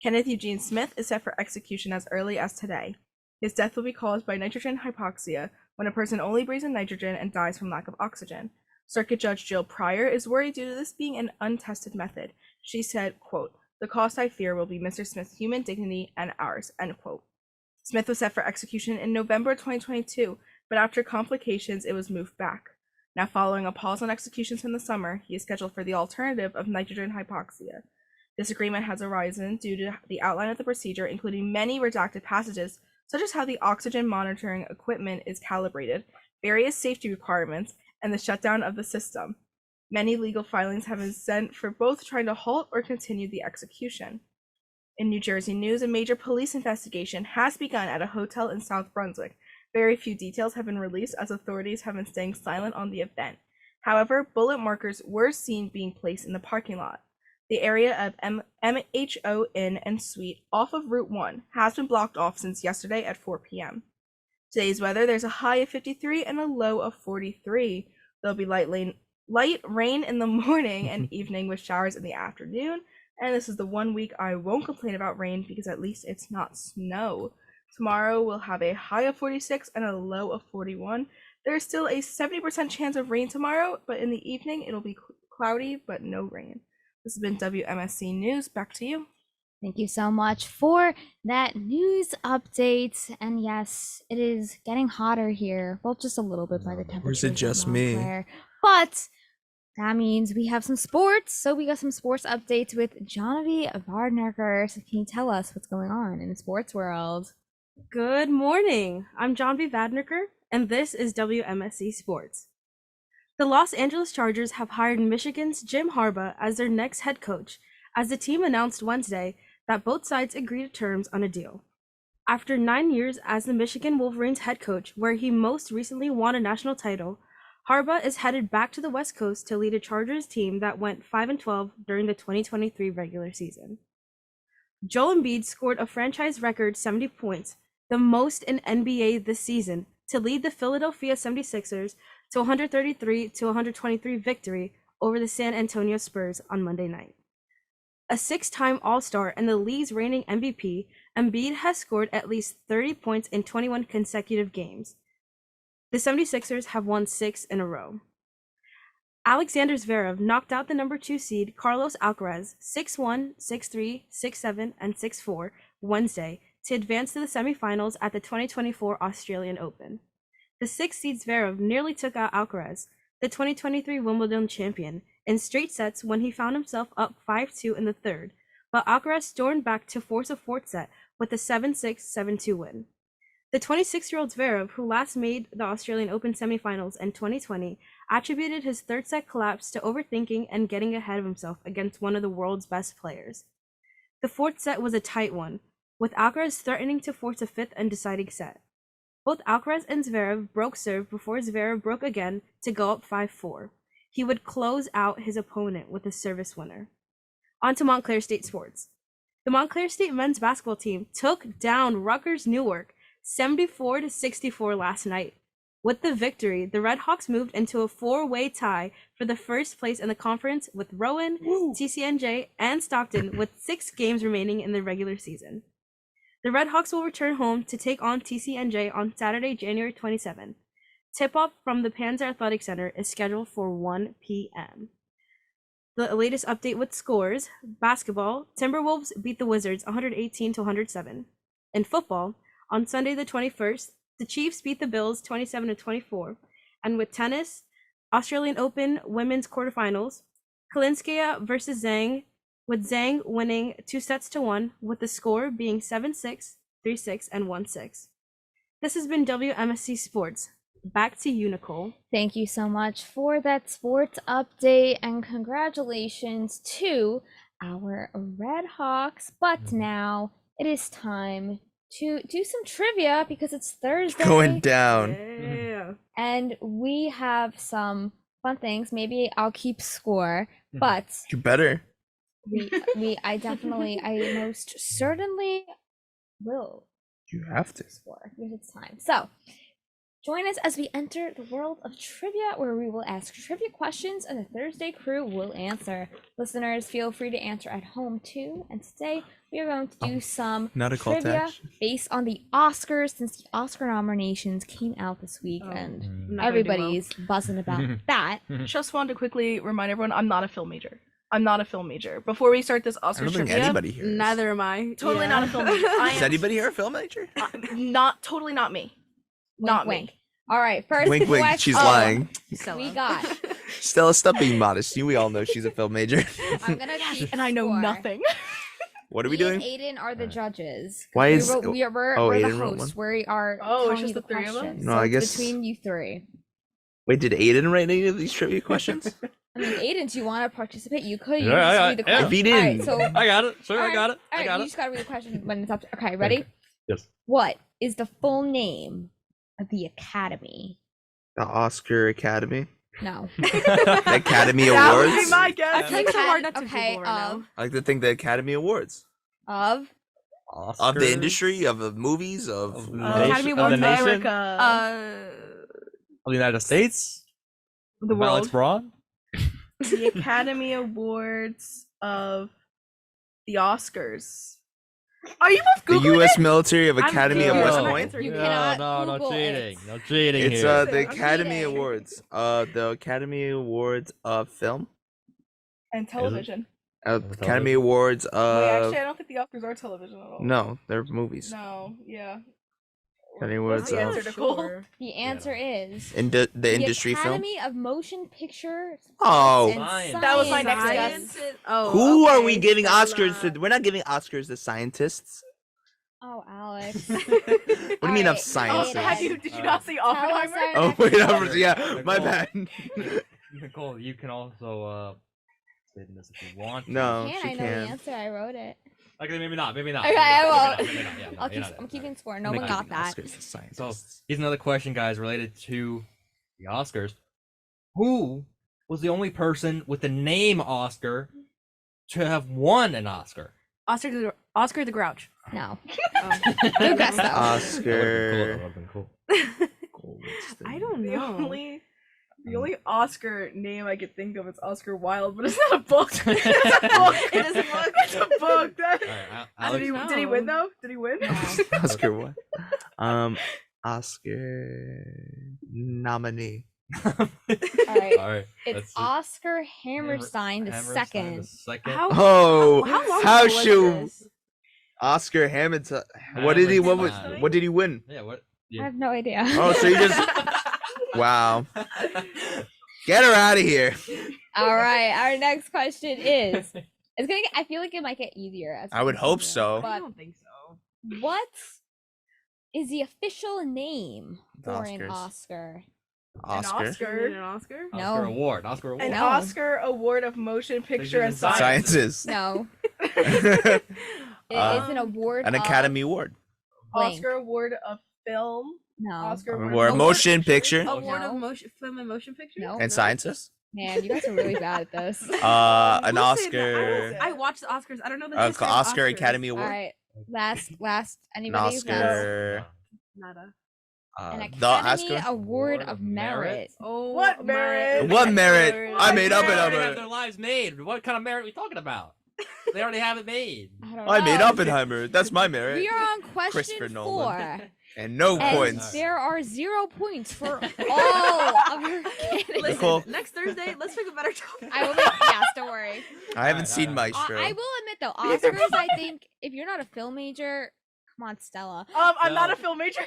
Kenneth Eugene Smith is set for execution as early as today. His death will be caused by nitrogen hypoxia, when a person only breathes in nitrogen and dies from lack of oxygen. Circuit Judge Jill Pryor is worried due to this being an untested method. She said, quote, "The cost I fear will be Mr. Smith's human dignity and ours," end quote. Smith was set for execution in November 2022, but after complications, it was moved back. Now, following a pause on executions from the summer, he is scheduled for the alternative of nitrogen hypoxia. Disagreement has arisen due to the outline of the procedure, including many redacted passages, such as how the oxygen monitoring equipment is calibrated, various safety requirements, and the shutdown of the system. Many legal filings have been sent for both trying to halt or continue the execution. In New Jersey news, a major police investigation has begun at a hotel in South Brunswick. Very few details have been released as authorities have been staying silent on the event. However, bullet markers were seen being placed in the parking lot. The area of MHO Inn and Suite off of Route 1 has been blocked off since yesterday at 4 p.m. Today's weather, there's a high of 53 and a low of 43. There'll be light rain in the morning and evening with showers in the afternoon. And this is the 1 week I won't complain about rain because at least it's not snow. Tomorrow we'll have a high of 46 and a low of 41. There's still a 70% chance of rain tomorrow, but in the evening it'll be cloudy but no rain. This has been WMSC News. Back to you. Thank you so much for that news update. And yes, it is getting hotter here. Well, just a little bit by the temperature. Or is it just me? But that means we have some sports. So we got some sports updates with Jovi Vardnerker. So can you tell us what's going on in the sports world? Good morning. I'm Jovi Vadnerker, and this is WMSC Sports. The Los Angeles Chargers have hired Michigan's Jim Harbaugh as their next head coach, as the team announced Wednesday that both sides agreed to terms on a deal. After 9 years as the Michigan Wolverines head coach, where he most recently won a national title, Harbaugh is headed back to the West Coast to lead a Chargers team that went 5-12 during the 2023 regular season. Joel Embiid scored a franchise record 70 points, the most in NBA this season, to lead the Philadelphia 76ers to 133-123 victory over the San Antonio Spurs on Monday night. A six-time All-Star and the league's reigning MVP, Embiid has scored at least 30 points in 21 consecutive games. The 76ers have won 6 in a row. Alexander Zverev knocked out the number 2 seed Carlos Alcaraz 6-1, 6-3, 6-7, and 6-4 Wednesday to advance to the semifinals at the 2024 Australian Open. The 6th seed Zverev nearly took out Alcaraz, the 2023 Wimbledon champion, in straight sets when he found himself up 5-2 in the third, but Alcaraz stormed back to force a fourth set with a 7-6, 7-2 win. The 26-year-old Zverev, who last made the Australian Open semifinals in 2020, attributed his third set collapse to overthinking and getting ahead of himself against one of the world's best players. The fourth set was a tight one, with Alcaraz threatening to force a fifth and deciding set. Both Alcaraz and Zverev broke serve before Zverev broke again to go up 5-4. He would close out his opponent with a service winner. On to Montclair State sports. The Montclair State men's basketball team took down Rutgers Newark 74-64 last night. With the victory, the Red Hawks moved into a four-way tie for the first place in the conference with Rowan, TCNJ, and Stockton with 6 games remaining in the regular season. The Red Hawks will return home to take on TCNJ on Saturday, January 27. Tip-off from the Panzer Athletic Center is scheduled for 1 p.m. The latest update with scores: basketball, Timberwolves beat the Wizards 118-107. In football, on Sunday the 21st, the Chiefs beat the Bills 27-24. And with tennis, Australian Open women's quarterfinals, Kalinskaya versus Zhang, with Zhang winning 2-1, with the score being 7-6, 3-6, and 1-6. This has been WMSC Sports. Back to you, Nicole. Thank you so much for that sports update, and congratulations to our Red Hawks. But now it is time to do some trivia because it's Thursday. Going down. Yeah. And we have some fun things. Maybe I'll keep score, but You better. I most certainly will You have to. score because it's time. So join us as we enter the world of trivia, where we will ask trivia questions and the Thursday crew will answer. Listeners, feel free to answer at home too. And today we are going to do some Not a call to trivia action. based on the Oscars, since the Oscar nominations came out this week and I'm not gonna do well. everybody's buzzing about that. Just wanted to quickly remind everyone, I'm not a film major. Before we start this I Oscars don't think trivia, anybody here is. Neither am I. totally not a film major. I Is am anybody here a film major? totally not me. Wink, Not wink. me. All right, first Wink, wink. question She's lying. we got. Stella, stop being modest. We all know she's a film major. I'm gonna keep And I know score. nothing. What are we Me and doing? Aiden are the judges. Why We is- wrote- we are, we're, oh, we're the Aiden wrote hosts. one? We are Oh, it's telling you just the three of us? questions. No, So I it's guess- between you three. Wait, did Aiden write any of these trivia questions? I mean, Aiden, do you want to participate? You could. You Yeah, just yeah, read the yeah. question. If he All right, didn't. so I got it. Sure, all I got it. right, I got you it. just gotta read the question when it's up to. Okay, ready? Yes. What is the full name of the Academy? The Oscar Academy. No. The Academy That would be Awards. my I guess. feel like it's so hard not to Okay, Google right now. I like to think the Academy Awards. Of Of the industry, of the movies, of Of the Academy nation- Awards of the nation, America. of the United States, The of Alex world. Braun. The Academy Awards of the Oscars. Are you both the Googling U.S. it? Military of I'm Academy of confused. West I'm not Point. answering You it. cannot no Google cheating. it. No cheating It's here. the I'm Academy cheating. Awards. The Academy Awards of film. And television. Academy Awards Wait, of actually, I don't think the Oscars are television at all. no, they're movies. No, yeah. Academy What's Awards the of answer, Nicole? the answer is in the industry film. Academy of Motion Picture. Oh. and Science. That was my next Science. guess. Oh, Who are okay, we giving Stella. Oscars to? We're not giving Oscars to scientists. Oh, Alex. What do you mean of Alright, science? Aiden. Did you not see Tell us Oppenheimer? our Oh next wait, question. yeah, my bad. Nicole, you can also spin this if you want. No, Can she I know can't. the answer? I wrote it. Okay, maybe not. Maybe not. Okay, maybe I not, won't. maybe not, yeah, no, I'll you're keep, not- I'm keeping score. We're No not one got giving that. Oscars to scientists. So here's another question, guys, related to the Oscars. Who was the only person with the name Oscar to have won an Oscar? Oscar the Grouch. No. Good guess, though. Oscar. That would've been cool. I don't The know. only Oscar name I could think of is Oscar Wilde, but it's not a book. It's a book. It is a book. It's a book. That- Alright, Did he, Alex, did he win though? Did he win? Oscar what? Oscar nominee. All right. Alright, It's let's see. Oscar Hammerstein the Hammerstein second. How- Oh, How long how ago was should this? Oscar Hamilton? What did he? Hamilton. What did he win? Yeah, what? I have no idea. Oh, so you just wow. Get her out of here. All right. Our next question is. It's gonna. I feel like it might get easier. As I would we hope continue. so. I But don't think so. what is the official name The for an Oscars. Oscar? Oscar. An Oscar. Oscar? No. Oscar award. Oscar award. An No. Oscar award of motion picture and Pictures and science. Sciences. No. It is an award. An of Academy Award. blank. Oscar award of film. No. Oscar Or of motion picture. Award No. of motion, film and motion picture. No. And sciences. Man, you guys are really bad at this. An We'll say that. Oscar. I watched the Oscars. I don't know the Oscar, history of Oscars. Academy All Award. right. Last. An Anybody? Oscar. Nada. An The Academy Oscar. Award of Merit. Oh, What my merit? What merit? Lord. I made up They a already have number. their lives made. What kind of merit are we talking about? They already have it made. I don't I made know. Oppenheimer. That's my merit. We are on Christopher question Nolan. 4. And no And points. there are 0 points for all of our candidates. Listen, Nicole. next Thursday, let's pick a better topic. I will make, yes, don't worry. I haven't Alright, seen alright. Maestro. I will admit though, Oscars, I think if you're not a film major, come on, Stella. I'm not No. a film major,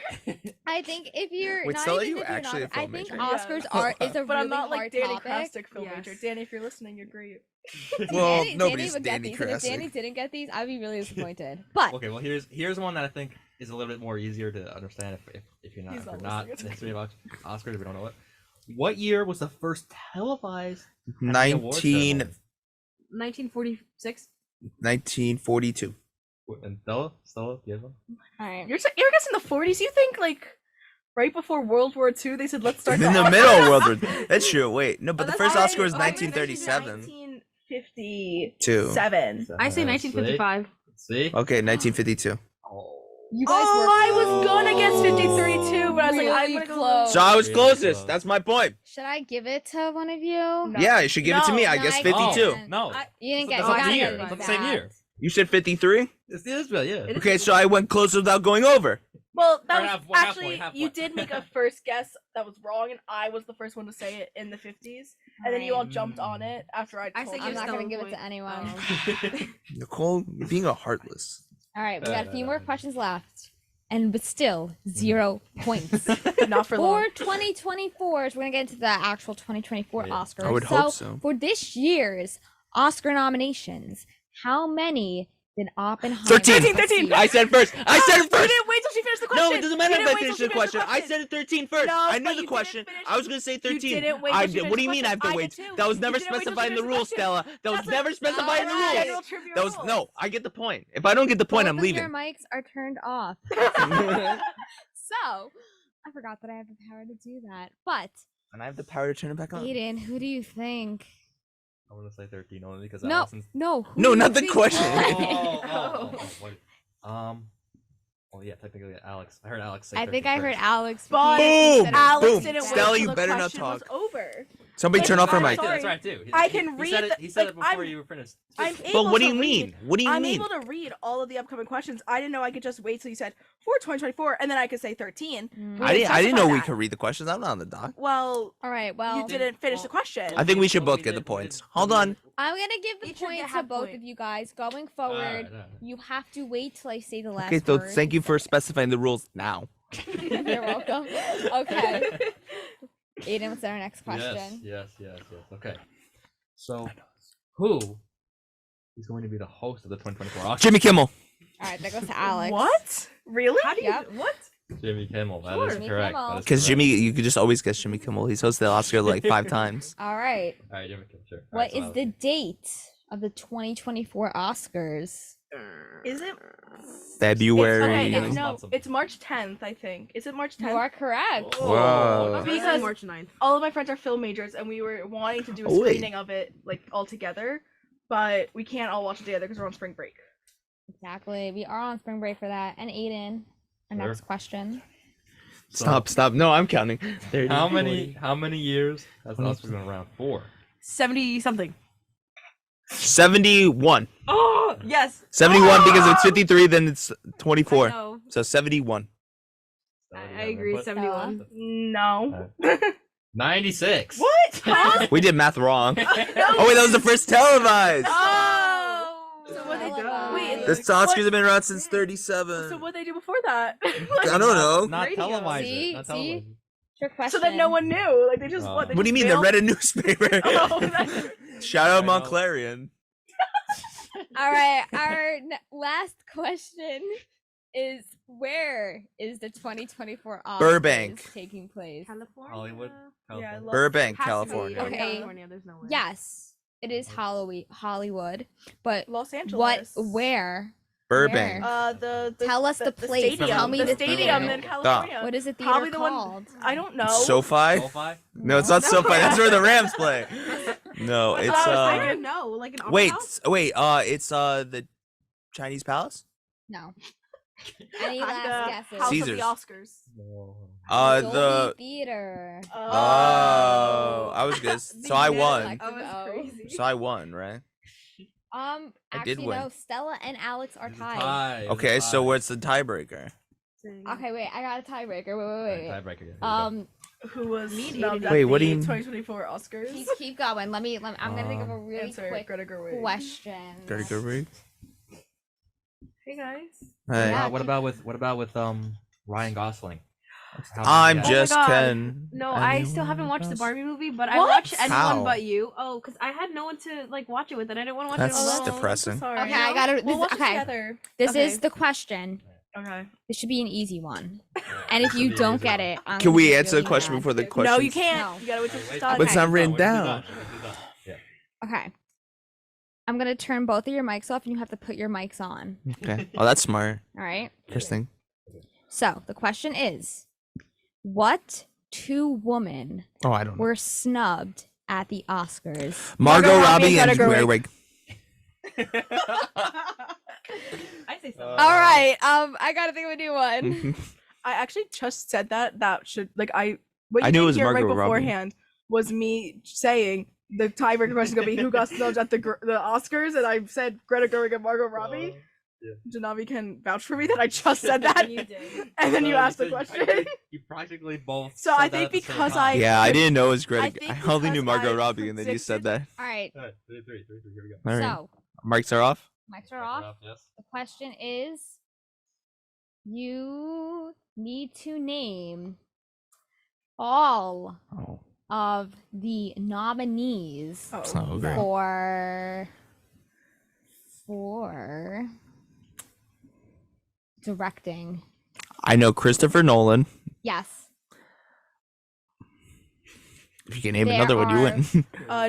I think if you're Wait, not Stella, even you if you're actually not, a I film think major? Oscars Yeah. are is a but really I'm not like hard Danny topic. Krastic film major. Yes. Danny, if you're listening, you're great. Well, Danny nobody's would get Danny these, and if Danny Krasik. didn't get these, I'd be really disappointed. But Okay, well here's one that I think is a little bit more easier to understand if you're not He's if you're not not listening. the history of Oscars, we don't know it. What year was the first televised Academy Award 1946. 1942. ceremony? And Stella, do you have one? all right, You're guessing the 40s. You think like right before World War II, they said let's start In the Oscars? middle of World War. That's true. Wait, no, but the that's first why- Oscar was oh, 1937. 1957. I say 1955. See? Okay, 1952. Oh. you guys were I was gonna guess 53 too, but I was like, I'm Really gonna go close. So I was Really closest. close. That's my point. Should I give it to one of you? No. Yeah, you should give it to me. I No, guess I 52. can't. No. You didn't get. That's you not gotta the get year. it That's not the like same that. year. You said 53? It's the Israel, yeah. Okay, so I went closer without going over. Well, that Or was half actually point. you did make a first guess that was wrong, and I was the first one to say it in the 50s, and then you all Alright. jumped on it after I I told say I'm you. not Stella gonna give it point. to anyone. Nicole, you're being a heartless. All right, we got a few more questions left, and but still 0 points. Not for long. For 2024, so we're gonna get into the actual 2024 Yeah. Oscars. I would hope so. For this year's Oscar nominations, how many did Oppenheimer? 13. receive? I said first. I said You it first. didn't wait till she finished the question. No, it doesn't matter You if didn't I wait till finished she the question. I said it 13 first. No, I but knew you the didn't question. finish I was going to say 13. You didn't wait I till she did. What do you finished mean the I have to question. wait? I did too. That was You never didn't wait till she specified in the finished the rules, question. Stella. That was That's never specified in the Alright. rules. General trivia That was rules. no. I get the point. If I don't get the point, I'm Both of your leaving. mics are turned off. So, I forgot that I have the power to do that. But, And I have the power to turn it back on. Aiden, who do you think? I want to say 13 only because No, Allison's. no. Who No, do you not the think- question. Wait. Well, yeah, technically Alex. I heard Alex say I think 13 I heard first. Alex. But Boom! Alex Boom. didn't wait Stella, till you the better not question was talk. over. Somebody turn off her I'm mic. sorry. That's right too. I can he read said it, the- he said like, it before I'm- you were finished. I'm But able what do to you read. mean? What do you I'm mean? able to read all of the upcoming questions. I didn't know I could just wait till you said for 2024, and then I could say 13. Mm. We I didn't specify know we that. could read the questions. I'm not on the doc. Well, All right, well, you didn't finish the question. I think we should Well, both get the points. Hold on. I'm going to give the Each should point get to half both point. of you guys. Going forward, you have to wait till I say the last Okay, so word. thank you for specifying the rules now. You're welcome. Okay. Aiden, what's our next question? Yes. Okay. So, who is going to be the host of the 2024 Oscars? Jimmy Kimmel. All right, that goes to Alex. What? Really? How do you? Yep. What? Jimmy Kimmel. That is Sure. Jimmy correct. Kimmel. That is Because correct. Jimmy, you could just always guess Jimmy Kimmel. He's hosted the Oscar like 5 times. All right. All right, Jimmy Kimmel. Sure. All What right, so is Alex. the date of the 2024 Oscars? Is it? February. Okay, It's no, not something. it's March 10th, I think. Is it March You 10th? are correct. Whoa. Because- March 9th. All of my friends are film majors, and we were wanting to do a Oh, wait. screening of it like all together, but we can't all watch it together because we're on spring break. Exactly. We are on spring break for that. And Aiden, our Sure. next question. So, Stop. No, I'm counting. 30, How 40. many years has the Oscars been around for? 70 something. 71. Oh yes. 71 because if it's 53, then it's 24. No, So 71. I agree. But- 71. No. 96. What? Huh? We did math wrong. Oh, wait, that was the first televised. Oh. So what they do? Televised. Wait, The Oscars have been around since 37. so what they do before that? I don't know. Not Radio. televised. See? Not See? televised. Trick question. So then no one knew. Like they just what? They What do you just mean? They mailed- read a newspaper. Oh, that's- Shout out I know. Montclarian. All right. Our last question is: where is the 2024 Oscars Burbank. taking place? California. Hollywood. Yeah, I California. love- Burbank, Has to be California. in Okay. California. There's no way. Yes. It is Hollywood, but Los Angeles. where? Burbank. The Tell us the place. stadium. Tell me the the stadium theater. in California. What is the theater Probably the called? one. I don't know. SoFi? SoFi? No, it's not No. SoFi. That's where the Rams play. No, What it's was I thinking? don't know, like an opera wait, house? wait. It's the Chinese Palace. No. Any At last the guesses? House Caesars. of the Oscars. Dolby The theater. oh, I was good. So I won. Collective That was O. crazy. So I won, right? I I did actually win. no. Stella and Alex are It's a tied. tie. It's a Okay, so tie. what's the tiebreaker? Okay, wait. I got a tiebreaker. Wait. Tiebreaker. Yeah, here we go. Who was Me and snubbed Aiden. at Wait, the what do you- 2024 Oscars? keep going. Let me. I'm gonna think of a really Answer quick Greta Gerwig. question. Greta Gerwig. Hey guys. Hey, Yeah. What about with Ryan Gosling? I'm Yeah. just God. Ken. No, I still haven't Anyone watched the else? Barbie movie, but I What? watched Anyone How? But You. Oh, because I had no one to like watch it with, and I didn't want to watch That's it alone. I'm so depressing. sorry. Okay, I gotta. We'll watch it okay, together. this Okay. is the question. Okay. This should be an easy one. And if Should you be an don't easy get one. it, I'm Can gonna we be answer the really question mad. before the question? No, you can't. No. You gotta wait till Wait, it's done. But it's not written wait till it's down. done, wait till it's done. Yeah. Okay. I'm gonna turn both of your mics off, and you have to put your mics on. Okay. Oh, that's smart. All right. Interesting. So the question is, what two women Oh, I don't know. were snubbed at the Oscars? Margot Robbie and Greta Gerwig. Gerwig. I say so. All right. I gotta think of a new one. I actually just said that. That should like I. What I you knew it didn't was hear Margot right Robbie. beforehand was me saying the tiebreaker question is gonna be who got snubbed at the Oscars, and I said Greta Gerwig and Margot Robbie. Janavi can vouch for me that I just said that, You did. and then you So asked the said- question. You practically both. So I said that think at the same because time. I- Yeah, I didn't know it was I Greta. think I only knew because Margot I Robbie, and then you said that. All right. Alright, three, here we go. All right. So Mics are off. mics are off. Yes. The question is, you need to name all Oh, of the nominees Oh. so great. for directing. I know Christopher Nolan. Yes. If you can name There another one, you win.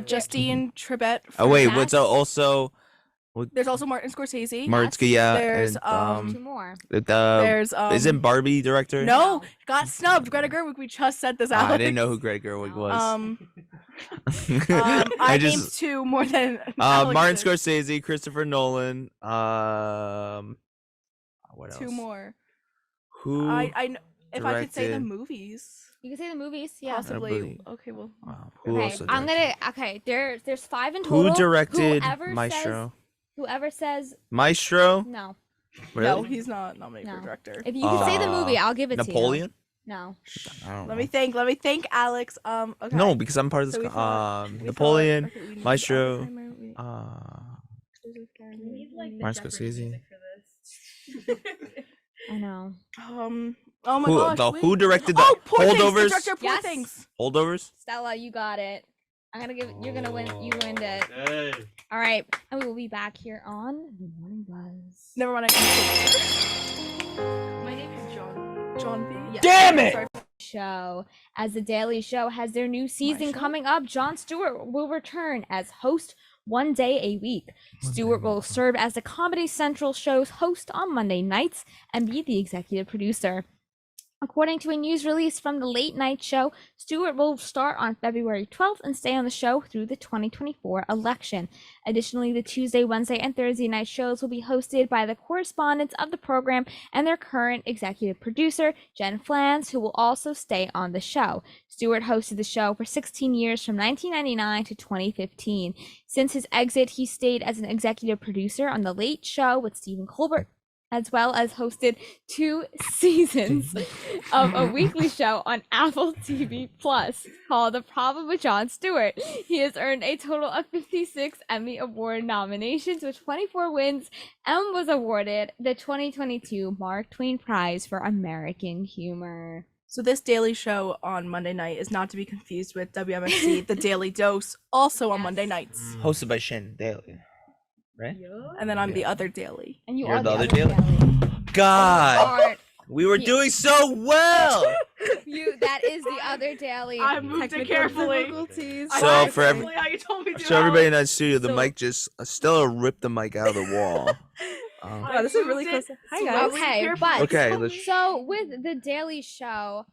Justine Tribbett. Oh wait, Yes. what's also There's also Martin Scorsese. Martin? Yeah, There's, and Two more. There's isn't Barbie director? no, No. got snubbed. Greta Gerwig. We just said this Oh, out. I didn't know who Greta Gerwig No. was. I named two more than Alex Martin did. Scorsese, Christopher Nolan. What else? Two more. Who? I kn- if I could say the directed- movies, You can say the movies. Yeah. possibly. believe- Okay, well, Who Okay. else? I'm directed? gonna. Okay. There's five in total. Who directed Whoever Maestro? Whoever says Maestro? no. Really? no, he's not nominated for No. director. If you can say the movie, Uh, I'll give it to you. Napoleon? No. I don't Let know. me think. Let me think, Alex. Okay. No, because I'm part of So this. we thought- we thought- Napoleon, okay, we need Maestro, Oppenheimer, we- Martin Scorsese. I know. Oh my Who? gosh. Who directed the Oh, Poor Things, the Holdovers? director of Poor Yes. Things. Holdovers? Stella, you got it. I'm gonna give. You're gonna win. You win it. Hey. All right. And we will be back here on the Morning Buzz. Never mind. My name is John. John B. Yes. Damn it! Sorry. Show. As the Daily Show has their new season show? coming up, Jon Stewart will return as host one day a week. Stewart will serve as the Comedy Central show's host on Monday nights and be the executive producer. According to a news release from the Late Night Show, Stewart will start on February 12th and stay on the show through the 2024 election. Additionally, the Tuesday, Wednesday, and Thursday night shows will be hosted by the correspondents of the program and their current executive producer, Jen Flans, who will also stay on the show. Stewart hosted the show for 16 years from 1999 to 2015. Since his exit, he stayed as an executive producer on The Late Show with Stephen Colbert, as well as hosted 2 seasons of a weekly show on Apple TV Plus called The Problem with Jon Stewart. He has earned a total of 56 Emmy Award nominations with 24 wins and was awarded the 2022 Mark Twain Prize for American Humor. So this daily show on Monday night is not to be confused with WMSC, The Daily Dose, also on Yes. Monday nights. Hosted by Shannon Daly. Right? And then I'm the Yeah. other daily. And you You're are the other Daily. God, Are we were Yeah. doing so well. you? That that is the other daily. I moved it Technical carefully. difficulties. I So did for every- exactly how you told me to. So everybody in that studio, the So- mic just Stella ripped the mic out of the wall. Wow, this is really moved close. it Hi, guys. Okay, carefully. but Okay, let's- so with the Daily Show,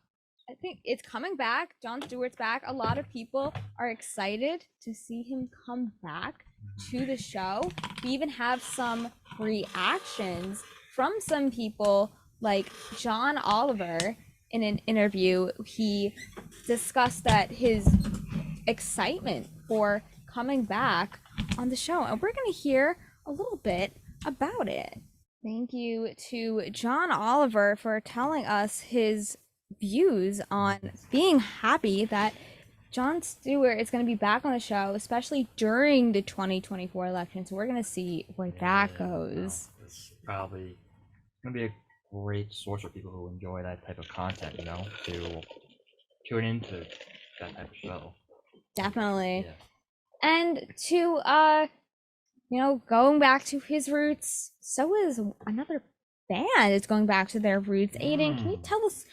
I think it's coming back. Jon Stewart's back. A lot of people are excited to see him come back to the show. We even have some reactions from some people, like John Oliver. In an interview, he discussed that his excitement for coming back on the show, and we're going to hear a little bit about it. Thank you to John Oliver for telling us his views on being happy that Jon Stewart is going to be back on the show, especially during the 2024 election. So we're going to see where that goes. It's probably going to be a great source for people who enjoy that type of content, you know, to tune into that type of show. Definitely. Yeah. And to going back to his roots, so is another band is going back to their roots. Aiden, can you tell us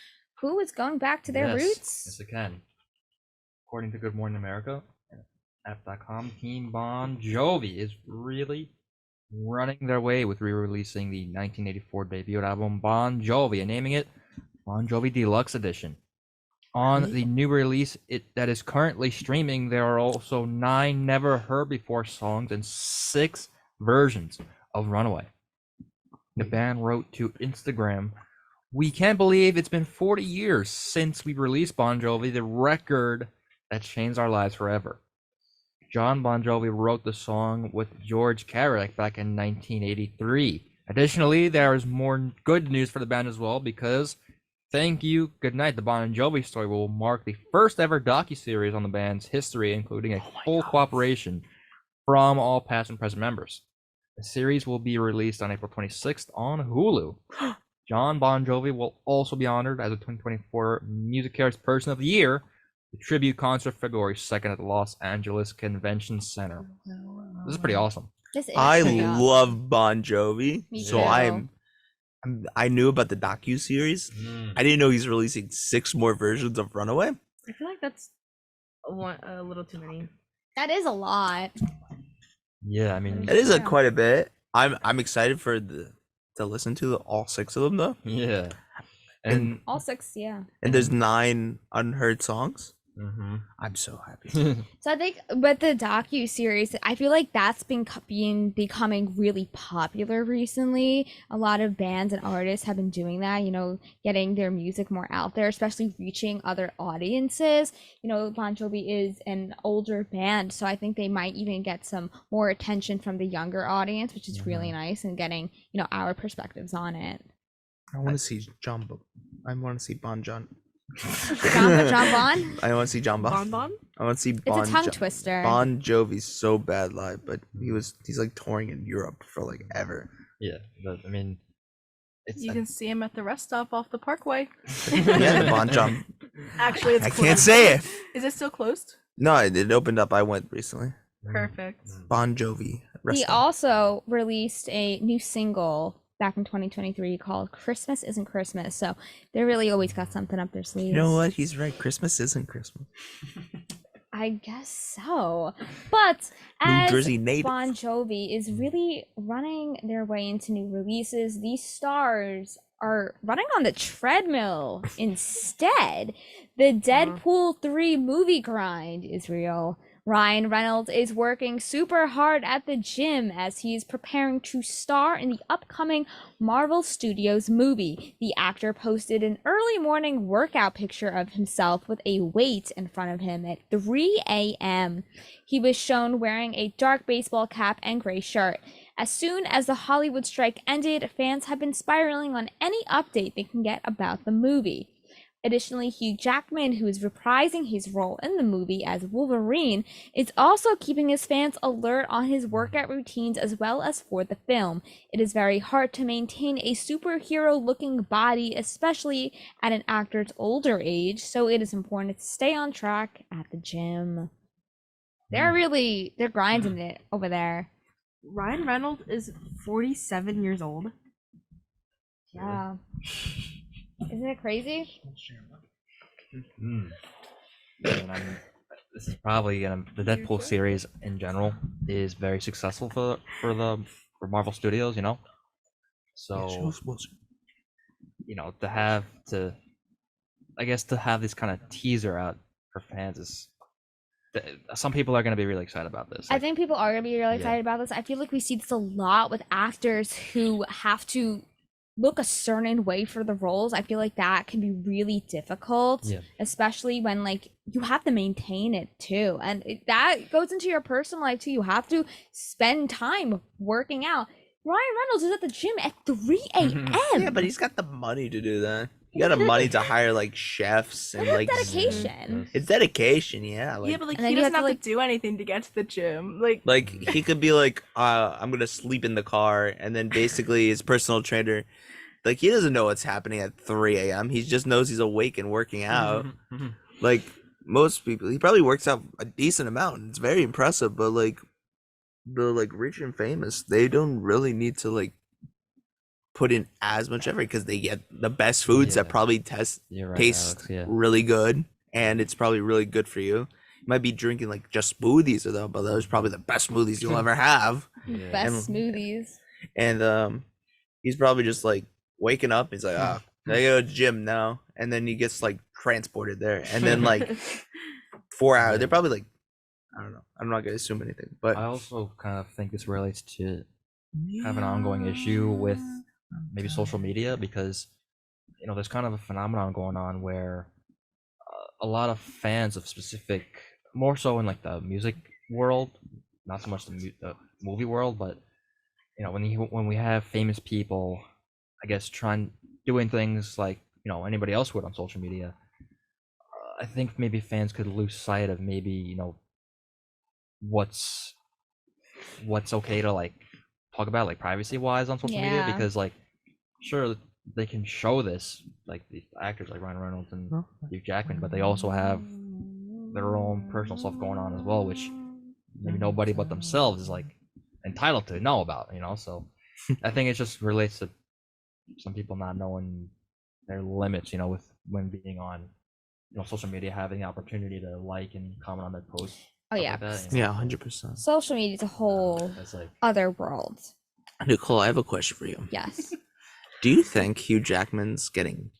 who is going back to their Yes, roots? Yes, I can. According to Good Morning America, app.com, Team Bon Jovi is really running their way with re-releasing the 1984 debut album Bon Jovi and naming it Bon Jovi Deluxe Edition. On the new release that is currently streaming, there are also 9 never heard before songs and 6 versions of Runaway. The band wrote to Instagram, "We can't believe it's been 40 years since we released Bon Jovi, the record that changed our lives forever." John Bon Jovi wrote the song with George Carrick back in 1983. Additionally, there is more good news for the band as well, because Thank You, Good Night, the Bon Jovi story will mark the first ever docuseries on the band's history, including a full cooperation from all past and present members. The series will be released on April 26th on Hulu. John Bon Jovi will also be honored as the 2024 Music Cares Person of the Year, the tribute concert February 2nd at the Los Angeles Convention Center. This is pretty awesome. This is I pretty awesome. love Bon Jovi, Me so too. I knew about the docu series. I didn't know he's releasing 6 more versions of Runaway. I feel like that's a little too many. That is a lot. Yeah, I mean, It is Yeah. quite a bit. I'm excited to listen to all 6 of them though. yeah. And All 6, yeah. And there's 9 unheard songs. mhm. I'm so happy. So I think with the docu-series, I feel like that's been becoming really popular recently. A lot of bands and artists have been doing that, getting their music more out there, especially reaching other audiences. Bon Jovi is an older band, so I think they might even get some more attention from the younger audience, which is really nice, and getting, our perspectives on it. I want to see I want to see John John Bon? I want to see John Bon. Bon? I want to see It's Bon a tongue Jo- twister. Bon Jovi's so bad live, but he's like touring in Europe for like ever. yeah, but I mean, it's You can see him at the rest stop off the Parkway. Yeah, the Bon John. Actually, it's I closed. can't say it. Is it still closed? No, it opened up. I went recently. Perfect. Bon Jovi. Rest He stop. also released a new single back in 2023 called Christmas Isn't Christmas. So they really always got something up their sleeves. You know what? He's right. Christmas isn't Christmas. I guess so. But New as Jersey native. Bon Jovi is really running their way into new releases, these stars are running on the treadmill instead. The Deadpool 3 movie grind is real. Ryan Reynolds is working super hard at the gym as he is preparing to star in the upcoming Marvel Studios movie. The actor posted an early morning workout picture of himself with a weight in front of him at 3 a.m. He was shown wearing a dark baseball cap and gray shirt. As soon as the Hollywood strike ended, fans have been spiraling on any update they can get about the movie. Additionally, Hugh Jackman, who is reprising his role in the movie as Wolverine, is also keeping his fans alert on his workout routines as well as for the film. It is very hard to maintain a superhero-looking body, especially at an actor's older age, so it is important to stay on track at the gym. They're grinding it over there. Ryan Reynolds is 47 years old. Yeah. Isn't it crazy? Mm. And this is probably the Deadpool series in general is very successful for Marvel Studios, you know. So to have this kind of teaser out for fans is some people are going to be really excited about this. I think people are going to be really Yeah. excited about this. I feel like we see this a lot with actors who have to look a certain way for the roles. I feel like that can be really difficult, Yeah. especially when like you have to maintain it too. And that goes into your personal life too. You have to spend time working out. Ryan Reynolds is at the gym at 3 a.m. Yeah, but he's got the money to do that. You got the money to hire like chefs and That's like dedication. it's dedication, yeah. Like, yeah, but like And then he you doesn't have have to, to do anything to get to the gym. Like he could be like, I'm gonna sleep in the car, and then basically his personal trainer, like he doesn't know what's happening at 3 a.m. He just knows he's awake and working out. Like most people, he probably works out a decent amount. And it's very impressive, but like the rich and famous, they don't really need to like put in as much effort because they get the best foods that Yeah. probably You're right, taste Alex, yeah. really good, and it's probably really good for you. You might be drinking like just smoothies though, but those are probably the best smoothies you'll ever have. Yeah. best And- smoothies. And he's probably just like waking up. He's like, I go to the gym now, and then he gets like transported there, and then like 4 hours. They're probably like, I don't know. I'm not gonna assume anything, but I also kind of think this relates to have an ongoing issue with maybe social media because there's kind of a phenomenon going on where a lot of fans of specific, more so in like the music world, not so much the movie world, but when we have famous people, I guess doing things like anybody else would on social media, I think maybe fans could lose sight of maybe what's okay to like talk about like privacy wise on social media, Yeah. because like sure they can show this like the actors like Ryan Reynolds and Hugh Jackman, but they also have their own personal stuff going on as well, which maybe nobody but themselves is like entitled to know about, so I think it just relates to some people not knowing their limits, with when being on social media, having the opportunity to like and comment on their posts. Oh stuff yeah. like that, you know, yeah, so 100%. Social media is a whole That's like other world. Nicole, I have a question for you. Yes. Do you think Hugh Jackman's getting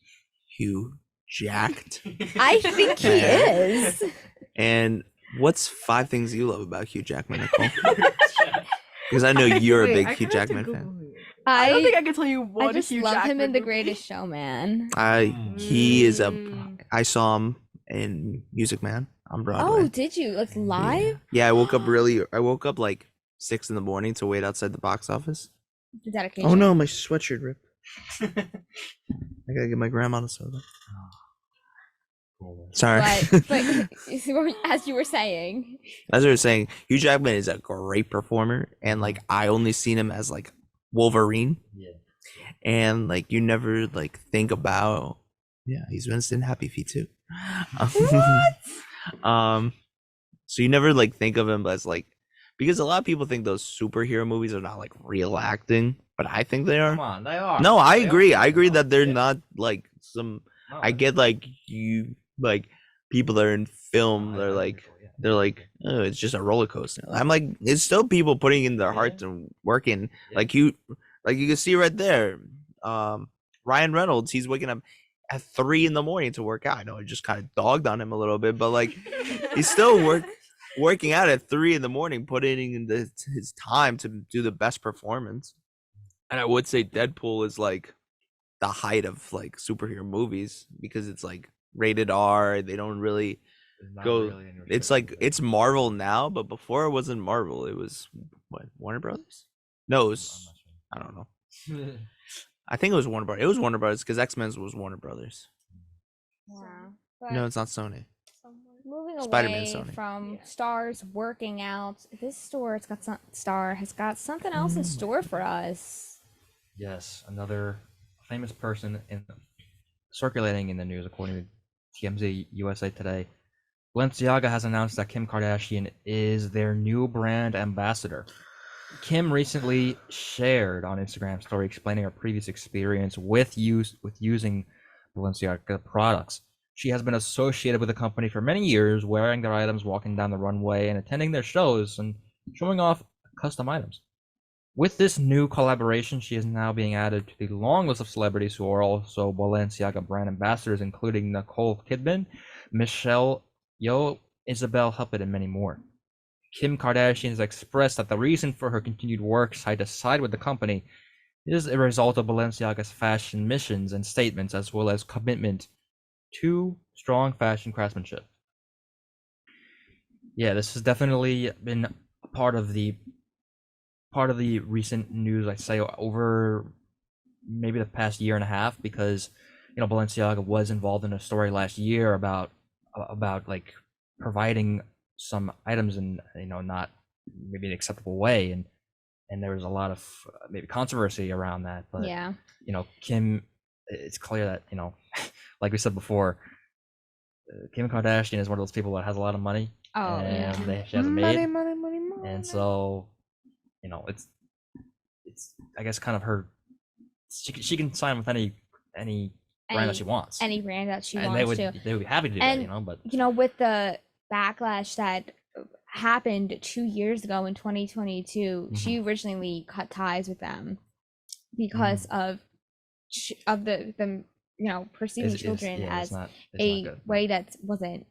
Hugh jacked? I think he is. And what's 5 things you love about Hugh Jackman, Nicole? Because I know you're a Wait, big I Hugh kinda have to Jackman Google fan. who he is. I don't think I can tell you I one just Hugh love Jackman him in The movie. Greatest Showman. He is Mm. I saw him in Music Man on Broadway. Oh, did you? Like live? Yeah, I woke up like 6 in the morning to wait outside the box office. The dedication. Oh no, my sweatshirt ripped. I gotta get my grandma a soda. cool. Sorry. But as you were saying, As I was saying, Hugh Jackman is a great performer, and like I only seen him as like Wolverine, Yeah. and like you never like think about, yeah, he's Winston Happy Feet too. So you never like think of him as like, because a lot of people think those superhero movies are not like real acting, but I think they Come are. on, they are. No, I They agree. are. I agree that they're Yeah. not like some. No, I get like you like people that are in film. no, I They're agree like with you, yeah. they're like, oh, it's just a roller coaster. I'm like, it's still people putting in their Yeah. hearts and working. Yeah. Like you can see right there. Ryan Reynolds, he's waking up at 3 in the morning to work out. I know I just kind of dogged on him a little bit, but like he's still working out at 3 in the morning, putting in his time to do the best performance. And I would say Deadpool is like the height of like superhero movies because it's like rated R. They don't really It's not go. really in It's restricted, like but- it's Marvel now, but before it wasn't Marvel. It was what, Warner Brothers? No, it was, I don't know. I'm not sure. I think it was Warner Brothers. It was Warner Brothers because X-Men was Warner Brothers. yeah. No, it's not Sony. Moving Spider-Man, away Sony. from stars working out, this star has got something else in store for us. Yes, another famous person circulating in the news, according to TMZ USA Today. Balenciaga has announced that Kim Kardashian is their new brand ambassador. Kim recently shared on Instagram story explaining her previous experience with using Balenciaga products. She has been associated with the company for many years, wearing their items, walking down the runway, and attending their shows and showing off custom items. With this new collaboration, she is now being added to the long list of celebrities who are also Balenciaga brand ambassadors, including Nicole Kidman, Michelle Yeoh, Isabel Huppert, and many more. Kim Kardashian has expressed that the reason for her continued work side to side with the company is a result of Balenciaga's fashion missions and statements, as well as commitment to strong fashion craftsmanship. Yeah, this has definitely been part of the recent news, I'd say, over maybe the past year and a half, because Balenciaga was involved in a story last year about like providing some items in not maybe an acceptable way, and there was a lot of maybe controversy around that. But Yeah. Kim, it's clear that like we said before, Kim Kardashian is one of those people that has a lot of money. Oh, and yeah. she has a maid, Money. and so it's I guess kind of her. She can sign with any brand that she wants, Any brand that she and wants they would be happy to do And, that. But with the backlash that happened 2 years ago in 2022, she originally cut ties with them because of the perceiving children as it's a not good. way that wasn't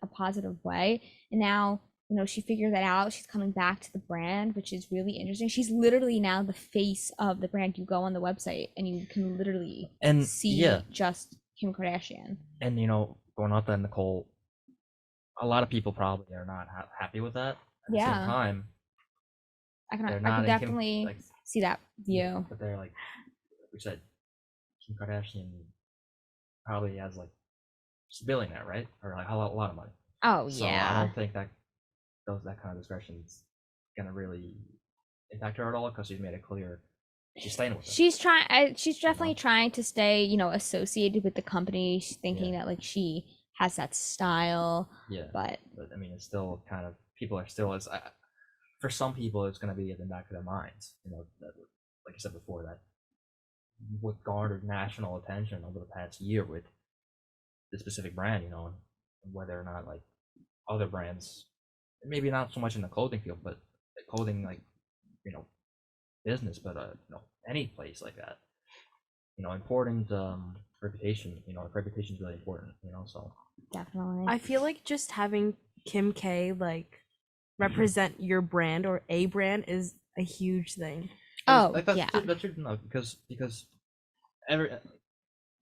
a positive way. And now she figured that out. She's coming back to the brand, which is really interesting. She's literally now the face of the brand. You go on the website and you can literally see just Kim Kardashian. And going off that, Nicole, a lot of people probably are not happy with that. At the same time, I can definitely see that view. But they're like we said, Kim Kardashian probably has like she's a billionaire, right? Or like a lot of money. Oh, so yeah. I don't think that kind of discretion is gonna really impact her at all, because she's made it clear she's staying with it. She's definitely trying to stay, associated with the company. She's thinking that like she has that style. Yeah. But I mean, it's still kind of people are still for some people it's gonna be in the back of their minds. That, like I said before, that what garnered national attention over the past year with the specific brand, and whether or not like other brands, maybe not so much in the clothing field, but the clothing like business, but any place like that, important reputation. Reputation is really important. So definitely, I feel like just having Kim K like represent your brand or a brand is a huge thing. Oh, like that's true. No, because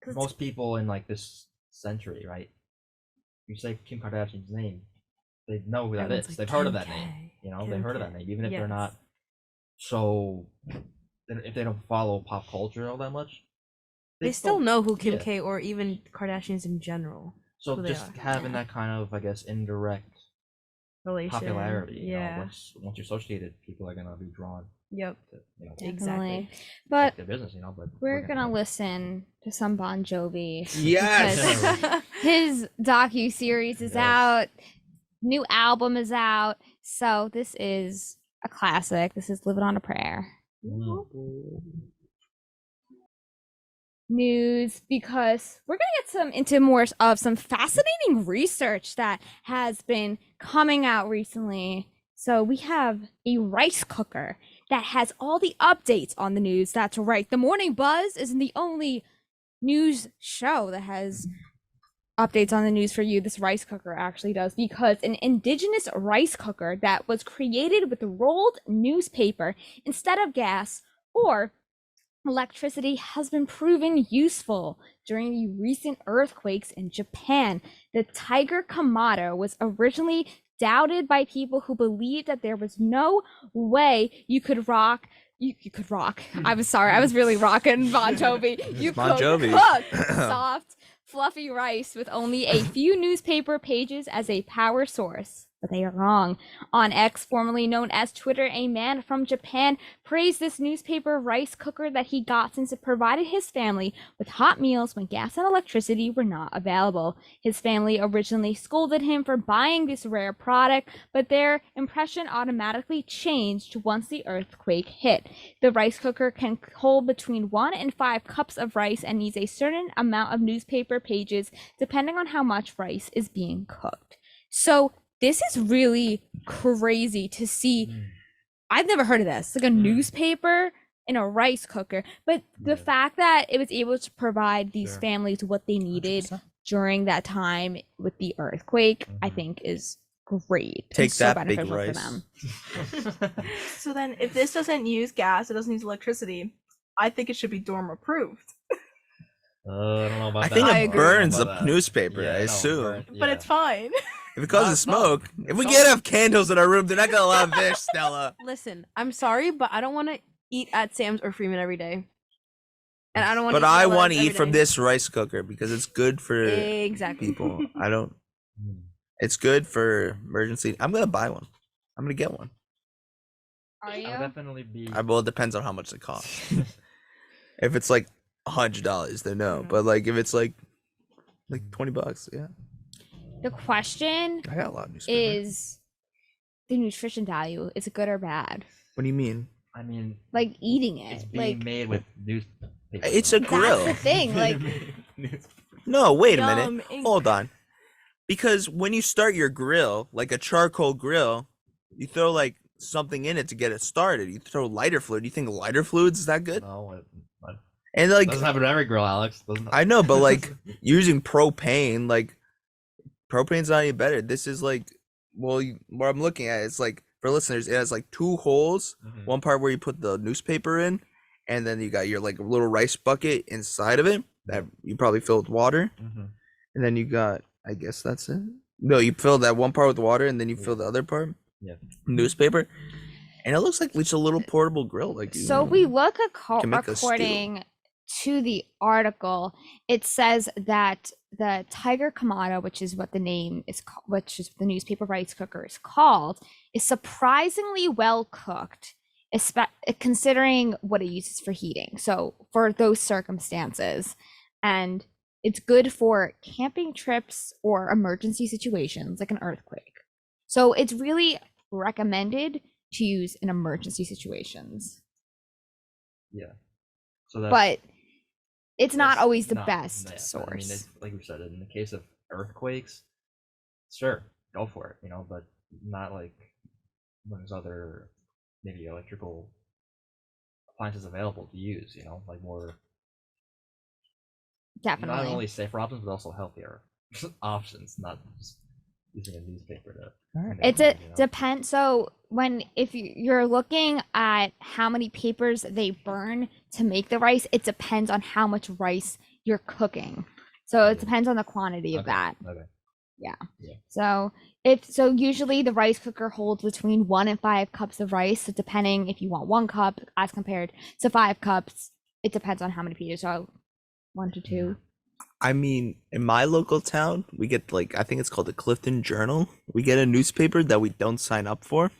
most people in like this century, right? You say Kim Kardashian's name, they know who that Everyone's is. like, They've heard of Kim that name. K, They've heard of that name, even if they're not so. If they don't follow pop culture all that much, They still know who Kim K or even Kardashians in general. So just having that kind of, I guess, indirect relation, popularity. Once you're associated, people are gonna be drawn. Yep. To, Exactly. But their business, but we're gonna listen to some Bon Jovi. Yes. because his docu-series is out. New album is out. So this is a classic. This is Living on a Prayer. News, because we're gonna get into more of some fascinating research that has been coming out recently. So we have a rice cooker that has all the updates on the news. That's right, the Morning Buzz isn't the only news show that has updates on the news for you. This rice cooker actually does, because an indigenous rice cooker that was created with rolled newspaper instead of gas or electricity has been proven useful during the recent earthquakes in Japan. The Tiger Kamado was originally doubted by people who believed that there was no way you could rock. I was sorry, I was really rocking Bon Jovi. You Bon could Jovi. cook soft, fluffy rice with only a few newspaper pages as a power source. but they are wrong. On X, formerly known as Twitter, a man from Japan praised this newspaper rice cooker that he got since it provided his family with hot meals when gas and electricity were not available. His family originally scolded him for buying this rare product, but their impression automatically changed once the earthquake hit. The rice cooker can hold between 1 and 5 cups of rice and needs a certain amount of newspaper pages depending on how much rice is being cooked. So this is really crazy to see. I've never heard of this. Like a newspaper in a rice cooker. But the fact that it was able to provide these families what they needed 100%. during that time with the earthquake, I think is great. and Take so that, big beneficial rice. for them. So then, if this doesn't use gas, it doesn't use electricity, I think it should be dorm approved. I don't know about I that. think I it agree. burns About the that. newspaper, Yeah, I no, assume. But it's fine. If it causes No, smoke, if we no. can't have candles in our room, they're not gonna allow this, Stella. Listen, I'm sorry, but I don't want to eat at Sam's or Freeman every day. And I don't want But to I want want to eat from this rice cooker because it's good for Exactly. people. I don't. It's good for emergency. I'm gonna buy one. I'm gonna get one. Are I would you? definitely be. Well, it depends on how much it costs. If it's like $100, then no. But like if it's like $20, yeah. The question I got a lot of newspaper. is the nutrition value. Is it good or bad? What do you mean? I mean, Like eating it's it. being Like made with newspaper. It's a grill. that's the thing. Like No, wait a minute. Yum, ink. Hold on. Because when you start your grill, like a charcoal grill, you throw like something in it to get it started. You throw lighter fluid. You think lighter fluids is that good? No, it And like doesn't happen to every grill, Alex. Doesn't I know, but like using propane, like propane's not any better. This is like, well, what I'm looking at, it's like for listeners, it has like 2 holes. Mhm. One part where you put the newspaper in, and then you got your like little rice bucket inside of it that you probably fill with water, Mhm. and then you got, I guess that's it. No, you fill that one part with water, and then you fill the other part Yeah. newspaper, and it looks like just a little portable grill. Like so, we look Can make a stew. according to the article. It says that the Tiger Kamado, which is what the name is, which is the newspaper rice cooker is called, is surprisingly well cooked, considering what it uses for heating. So for those circumstances, and it's good for camping trips or emergency situations like an earthquake. So it's really recommended to use in emergency situations, Yeah. So that's, but it's not that's always the not- best yeah, but source. I mean, it's, like we said, in the case of earthquakes, sure, go for it, but not like when there's other maybe electrical appliances available to use, like more Definitely. not only safer options but also healthier options, not just using a newspaper to. It's a depend. So if you're looking at how many papers they burn to make the rice, it depends on how much rice you're cooking. So it depends on the quantity of Okay, that. Okay. So usually the rice cooker holds between 1 and 5 cups of rice. So depending if you want 1 cup as compared to 5 cups, it depends on how many pages. So 1 to 2. I mean, in my local town, we get like, I think it's called the Clifton Journal. We get a newspaper that we don't sign up for.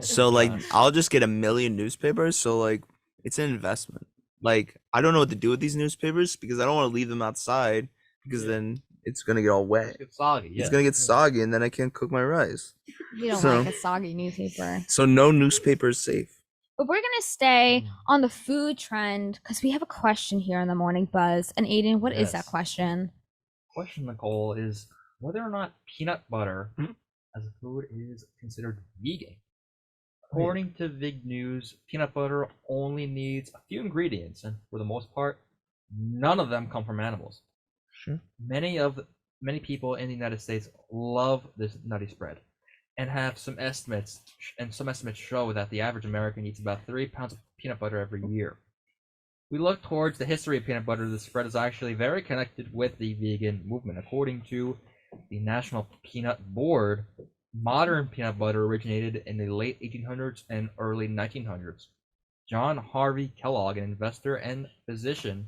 So like, I'll just get a million newspapers. So like, it's an investment. Like, I don't know what to do with these newspapers because I don't want to leave them outside because then it's gonna get all wet. It's soggy. Yeah. It's gonna get soggy and then I can't cook my rice. You don't So- like a soggy newspaper. So no newspaper is safe. But we're gonna stay on the food trend because we have a question here in the morning buzz. And Aiden, what is that Yes. question? Question, Nicole, is whether or not peanut butter as a food is considered vegan. According to Vig News, peanut butter only needs a few ingredients, and for the most part, none of them come from animals. Sure. Many people in the United States love this nutty spread, and have some estimates show that the average American eats about 3 pounds of peanut butter every year. We look towards the history of peanut butter. The spread is actually very connected with the vegan movement. According to the National Peanut Board, modern peanut butter originated in the late 1800s and early 1900s. John Harvey Kellogg, an investor and physician,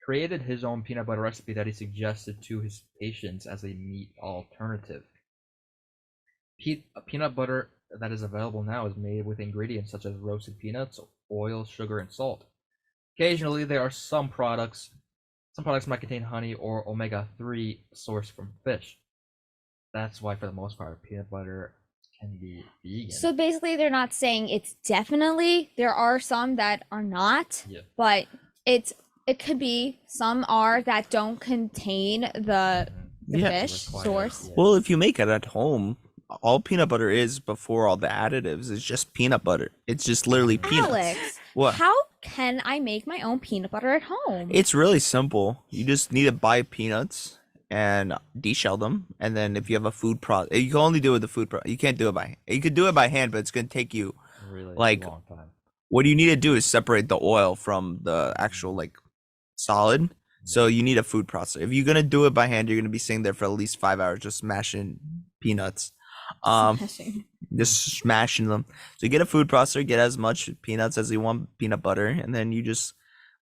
created his own peanut butter recipe that he suggested to his patients as a meat alternative. peanut butter that is available now is made with ingredients such as roasted peanuts, oil, sugar, and salt. Occasionally, there are some products. Some products might contain honey or omega-3 sourced from fish. That's why, for the most part, peanut butter can be vegan. So basically, they're not saying it's definitely. There are some that are not, Yeah. but it could be some are that don't contain the Yeah. fish Required, source. yeah. Well, if you make it at home, all peanut butter is before all the additives is just peanut butter. It's just literally peanuts. Alex, What? how can I make my own peanut butter at home? It's really simple. You just need to buy peanuts and deshell them, and then if you have a food process, you can only do it with the food process. You can't do it by. You could do it by hand, but it's gonna take you. Really like- long time. What you need to do is separate the oil from the actual like solid. So you need a food processor. If you're gonna do it by hand, you're gonna be sitting there for at least 5 hours just smashing peanuts. Smashing. Just smashing them. So you get a food processor, get as much peanuts as you want, peanut butter, and then you just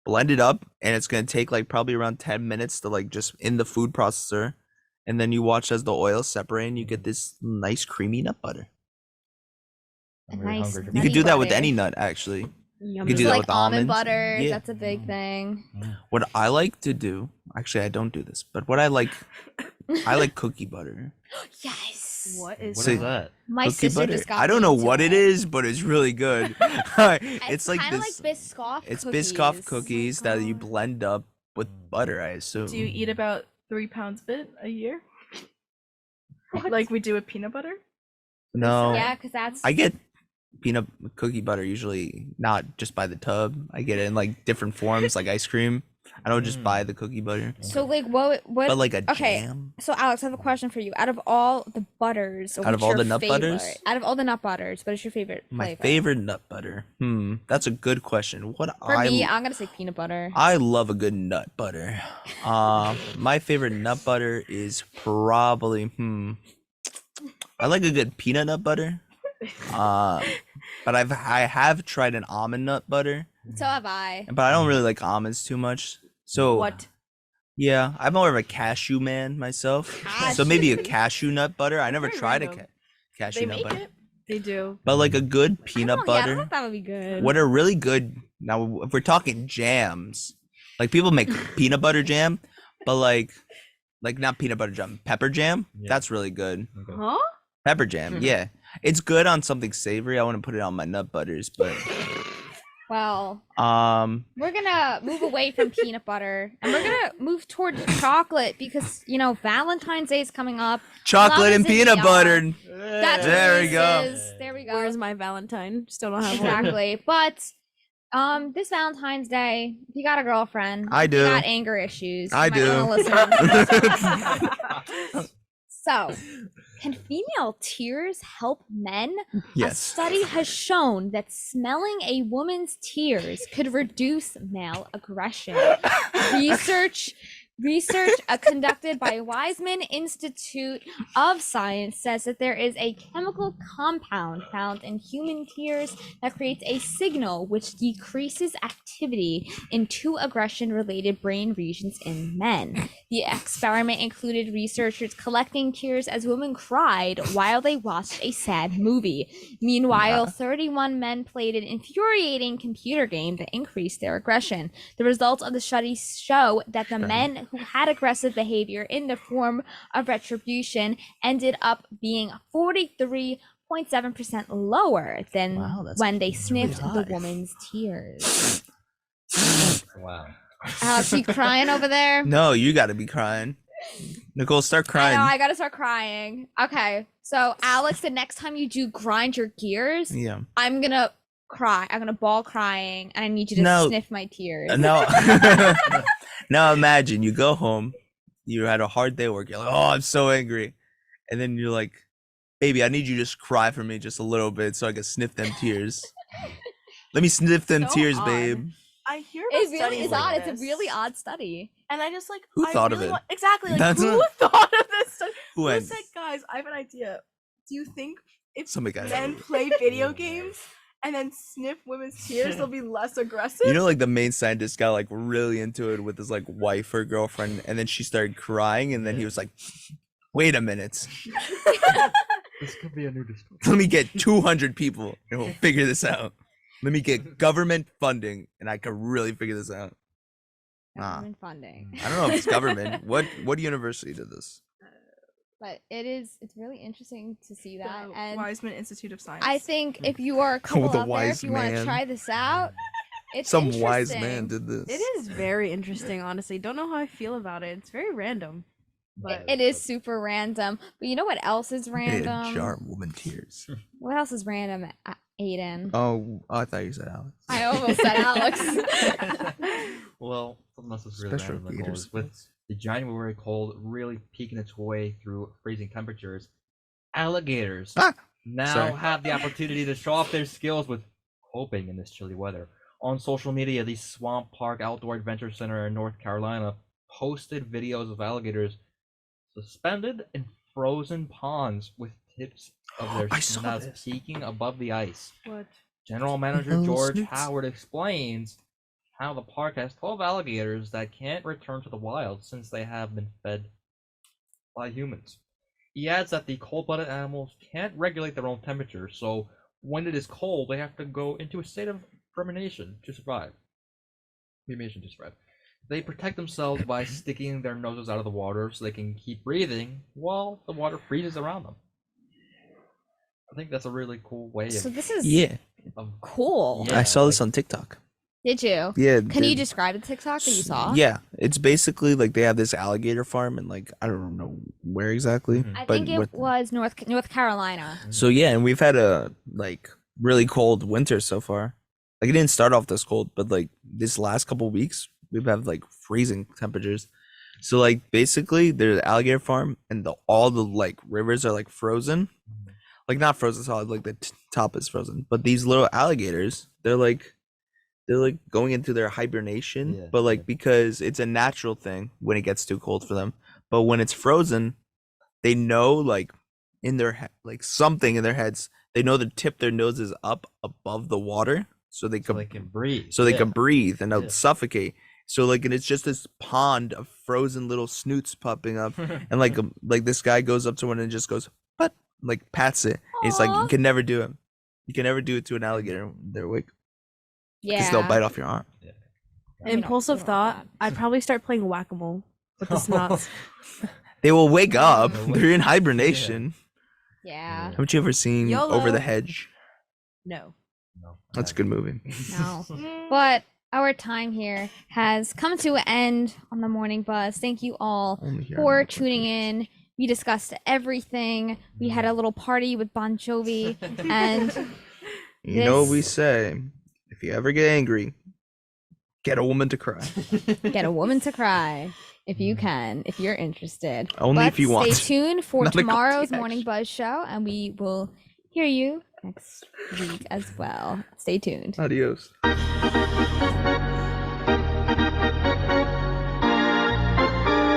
blend it up, and it's gonna take like probably around 10 minutes to like just in the food processor, and then you watch as the oil separate, and you get this nice creamy nut butter. I'm A really nice hungry for You could nutty do that with butter. any nut, actually. Yum. could do So that like with almond almonds. butter, Yeah. that's a big thing. What I like to do, actually, I don't do this, but what I like cookie butter. Yes. What is What So- is that? My Cookie sister butter. just got I don't me know into what it is, but it's really good. It's like kind of this. like Biscoff It's cookies. Biscoff cookies that you God. blend up with butter, I assume. Do you eat about 3 pounds of it a year? Like we do with peanut butter? No. Yeah, because that's I get peanut cookie butter usually not just by the tub. I get it in like different forms, like ice cream. I don't just buy the cookie butter, so like what but like a okay. jam. So Alex, I have a question for you. Out of all the butters, Out of what's all your the nut butters? favorite? Out of all the nut butters, what is your favorite My flavor? favorite nut butter. That's a good question. What For me, I'm gonna say peanut butter. I love a good nut butter. My favorite nut butter is probably I like a good peanut nut butter. But I have tried an almond nut butter, So have I. but I don't really like almonds too much. So What? yeah, I'm more of a cashew man myself. So maybe a cashew nut butter. I never Very tried a random. cashew They nut make butter. it. They do. But like a good peanut Oh, yeah, I butter. thought that would be good. What are really good now, if we're talking jams, like people make peanut butter jam, but like not peanut butter jam, pepper jam. Yeah. That's really good. Okay. Huh? Pepper jam, yeah, it's good on something savory. I wouldn't put it on my nut butters, but Well, we're gonna move away from peanut butter and we're gonna move towards chocolate because Valentine's Day is coming up. chocolate Love and is in peanut the butter. That's There what we this go. is. There we go. Where's my Valentine? Still don't have one. Exactly. But this Valentine's Day, if you got a girlfriend, I if you do. got anger issues, I you might wanna do. listen. So, can female tears help men? A Yes. study has shown that smelling a woman's tears could reduce male aggression. Research conducted by Weizmann Institute of Science says that there is a chemical compound found in human tears that creates a signal which decreases activity in two aggression-related brain regions in men. The experiment included researchers collecting tears as women cried while they watched a sad movie. Meanwhile, 31 men played an infuriating computer game that increased their aggression. The results of the study show that the men who had aggressive behavior in the form of retribution ended up being 43.7% lower than Wow, that's when they really sniffed the high. woman's tears. Wow. Alex, you crying over there? No, you got to be crying. Nicole, start I crying. know, I gotta start crying. Okay, so Alex, the next time you do grind your gears, Yeah. I'm gonna cry. I'm gonna bawl crying, and I need you to No. sniff my tears. No. Now imagine you go home, you had a hard day at work, you're like, oh, I'm so angry. And then you're like, baby, I need you to just cry for me just a little bit so I can sniff them tears. Let me sniff them So tears, odd. babe. I hear about It really studies is like odd. It's a this, really odd study. And I just like Who I thought of really it? want- exactly like That's who what- thought of this study? Who Who had- said, guys, I have an idea. Do you think if Somebody got men it. play video games and then sniff women's tears, they'll be less aggressive? You know, like the main scientist got like really into it with his like wife or girlfriend, and then she started crying, and then he was like, wait a minute. This could be a new discussion. Let me get 200 people and we'll figure this out. Let me get government funding and I can really figure this out. Government funding. I don't know if it's government. What university did this? But it's really interesting to see that. The And Wiseman Institute of Science. I think if you are a couple the out there, wise if you want to man. try this out, it's Some wise interesting. man did this. It is very interesting, honestly. Don't know how I feel about it. It's very random. But It is super random. But you know what else is Hey, random? jar woman tears. What else is random, Aiden? Oh, I thought you said Alex. I almost said Alex. Well, something else is really Special random, Nicole, theaters. is with the January cold really peeking its way through freezing temperatures, alligators Ah! now Sorry. have the opportunity to show off their skills with coping in this chilly weather. On social media, the Swamp Park Outdoor Adventure Center in North Carolina posted videos of alligators suspended in frozen ponds with tips of their I saw snouts this. peeking above the ice. what? General Manager Little George snoots. Howard explains how the park has 12 alligators that can't return to the wild since they have been fed by humans. He adds that the cold-blooded animals can't regulate their own temperature, so when it is cold, they have to go into a state of hibernation to survive. Hibernation to survive. They protect themselves by sticking their noses out of the water so they can keep breathing while the water freezes around them. I think that's a really cool way So of, this is of cool. Yeah, I saw this like- on TikTok. Did you? Yeah. Can you dude. describe the TikTok that you saw? Yeah, it's basically like they have this alligator farm and like I don't know where exactly. Mhm. I but think it was North Carolina. So yeah, and we've had a like really cold winter so far. Like it didn't start off this cold, but like this last couple weeks we've had like freezing temperatures. So like basically there's an alligator farm and all the like rivers are like frozen. Like not frozen solid, like the top is frozen. But these little alligators, they're like going into their hibernation, Yeah, but like yeah. because it's a natural thing when it gets too cold for them. But when it's frozen, they know like in their like something in their heads, they know to tip their noses up above the water so they so can they can breathe. so they Yeah. can breathe and they'll Yeah. suffocate. So like and it's just this pond of frozen little snoots popping up and like this guy goes up to one and just goes but like pats it. And it's like you Aw. can never do it. You can never do it to an alligator. They're awake because Yeah. they'll bite off your arm. We don't- Impulsive we don't thought. want that. I'd probably start playing whack-a-mole with the snots. They will wake up. They'll They're in wake- hibernation. Yeah. Haven't you ever seen YOLO. Over the Hedge? No. No, That's a good movie. No. But our time here has come to an end on the morning buzz. Thank you all Only here for on the tuning podcast. in. We discussed everything. We had a little party with Bon Jovi, and You know what we this- say? If you ever get angry, get a woman to cry. get a woman to cry if you can, if you're interested. Only But if you want. Stay tuned for Not a call to tomorrow's action. morning buzz show, and we will hear you next week as well. Stay tuned. Adios.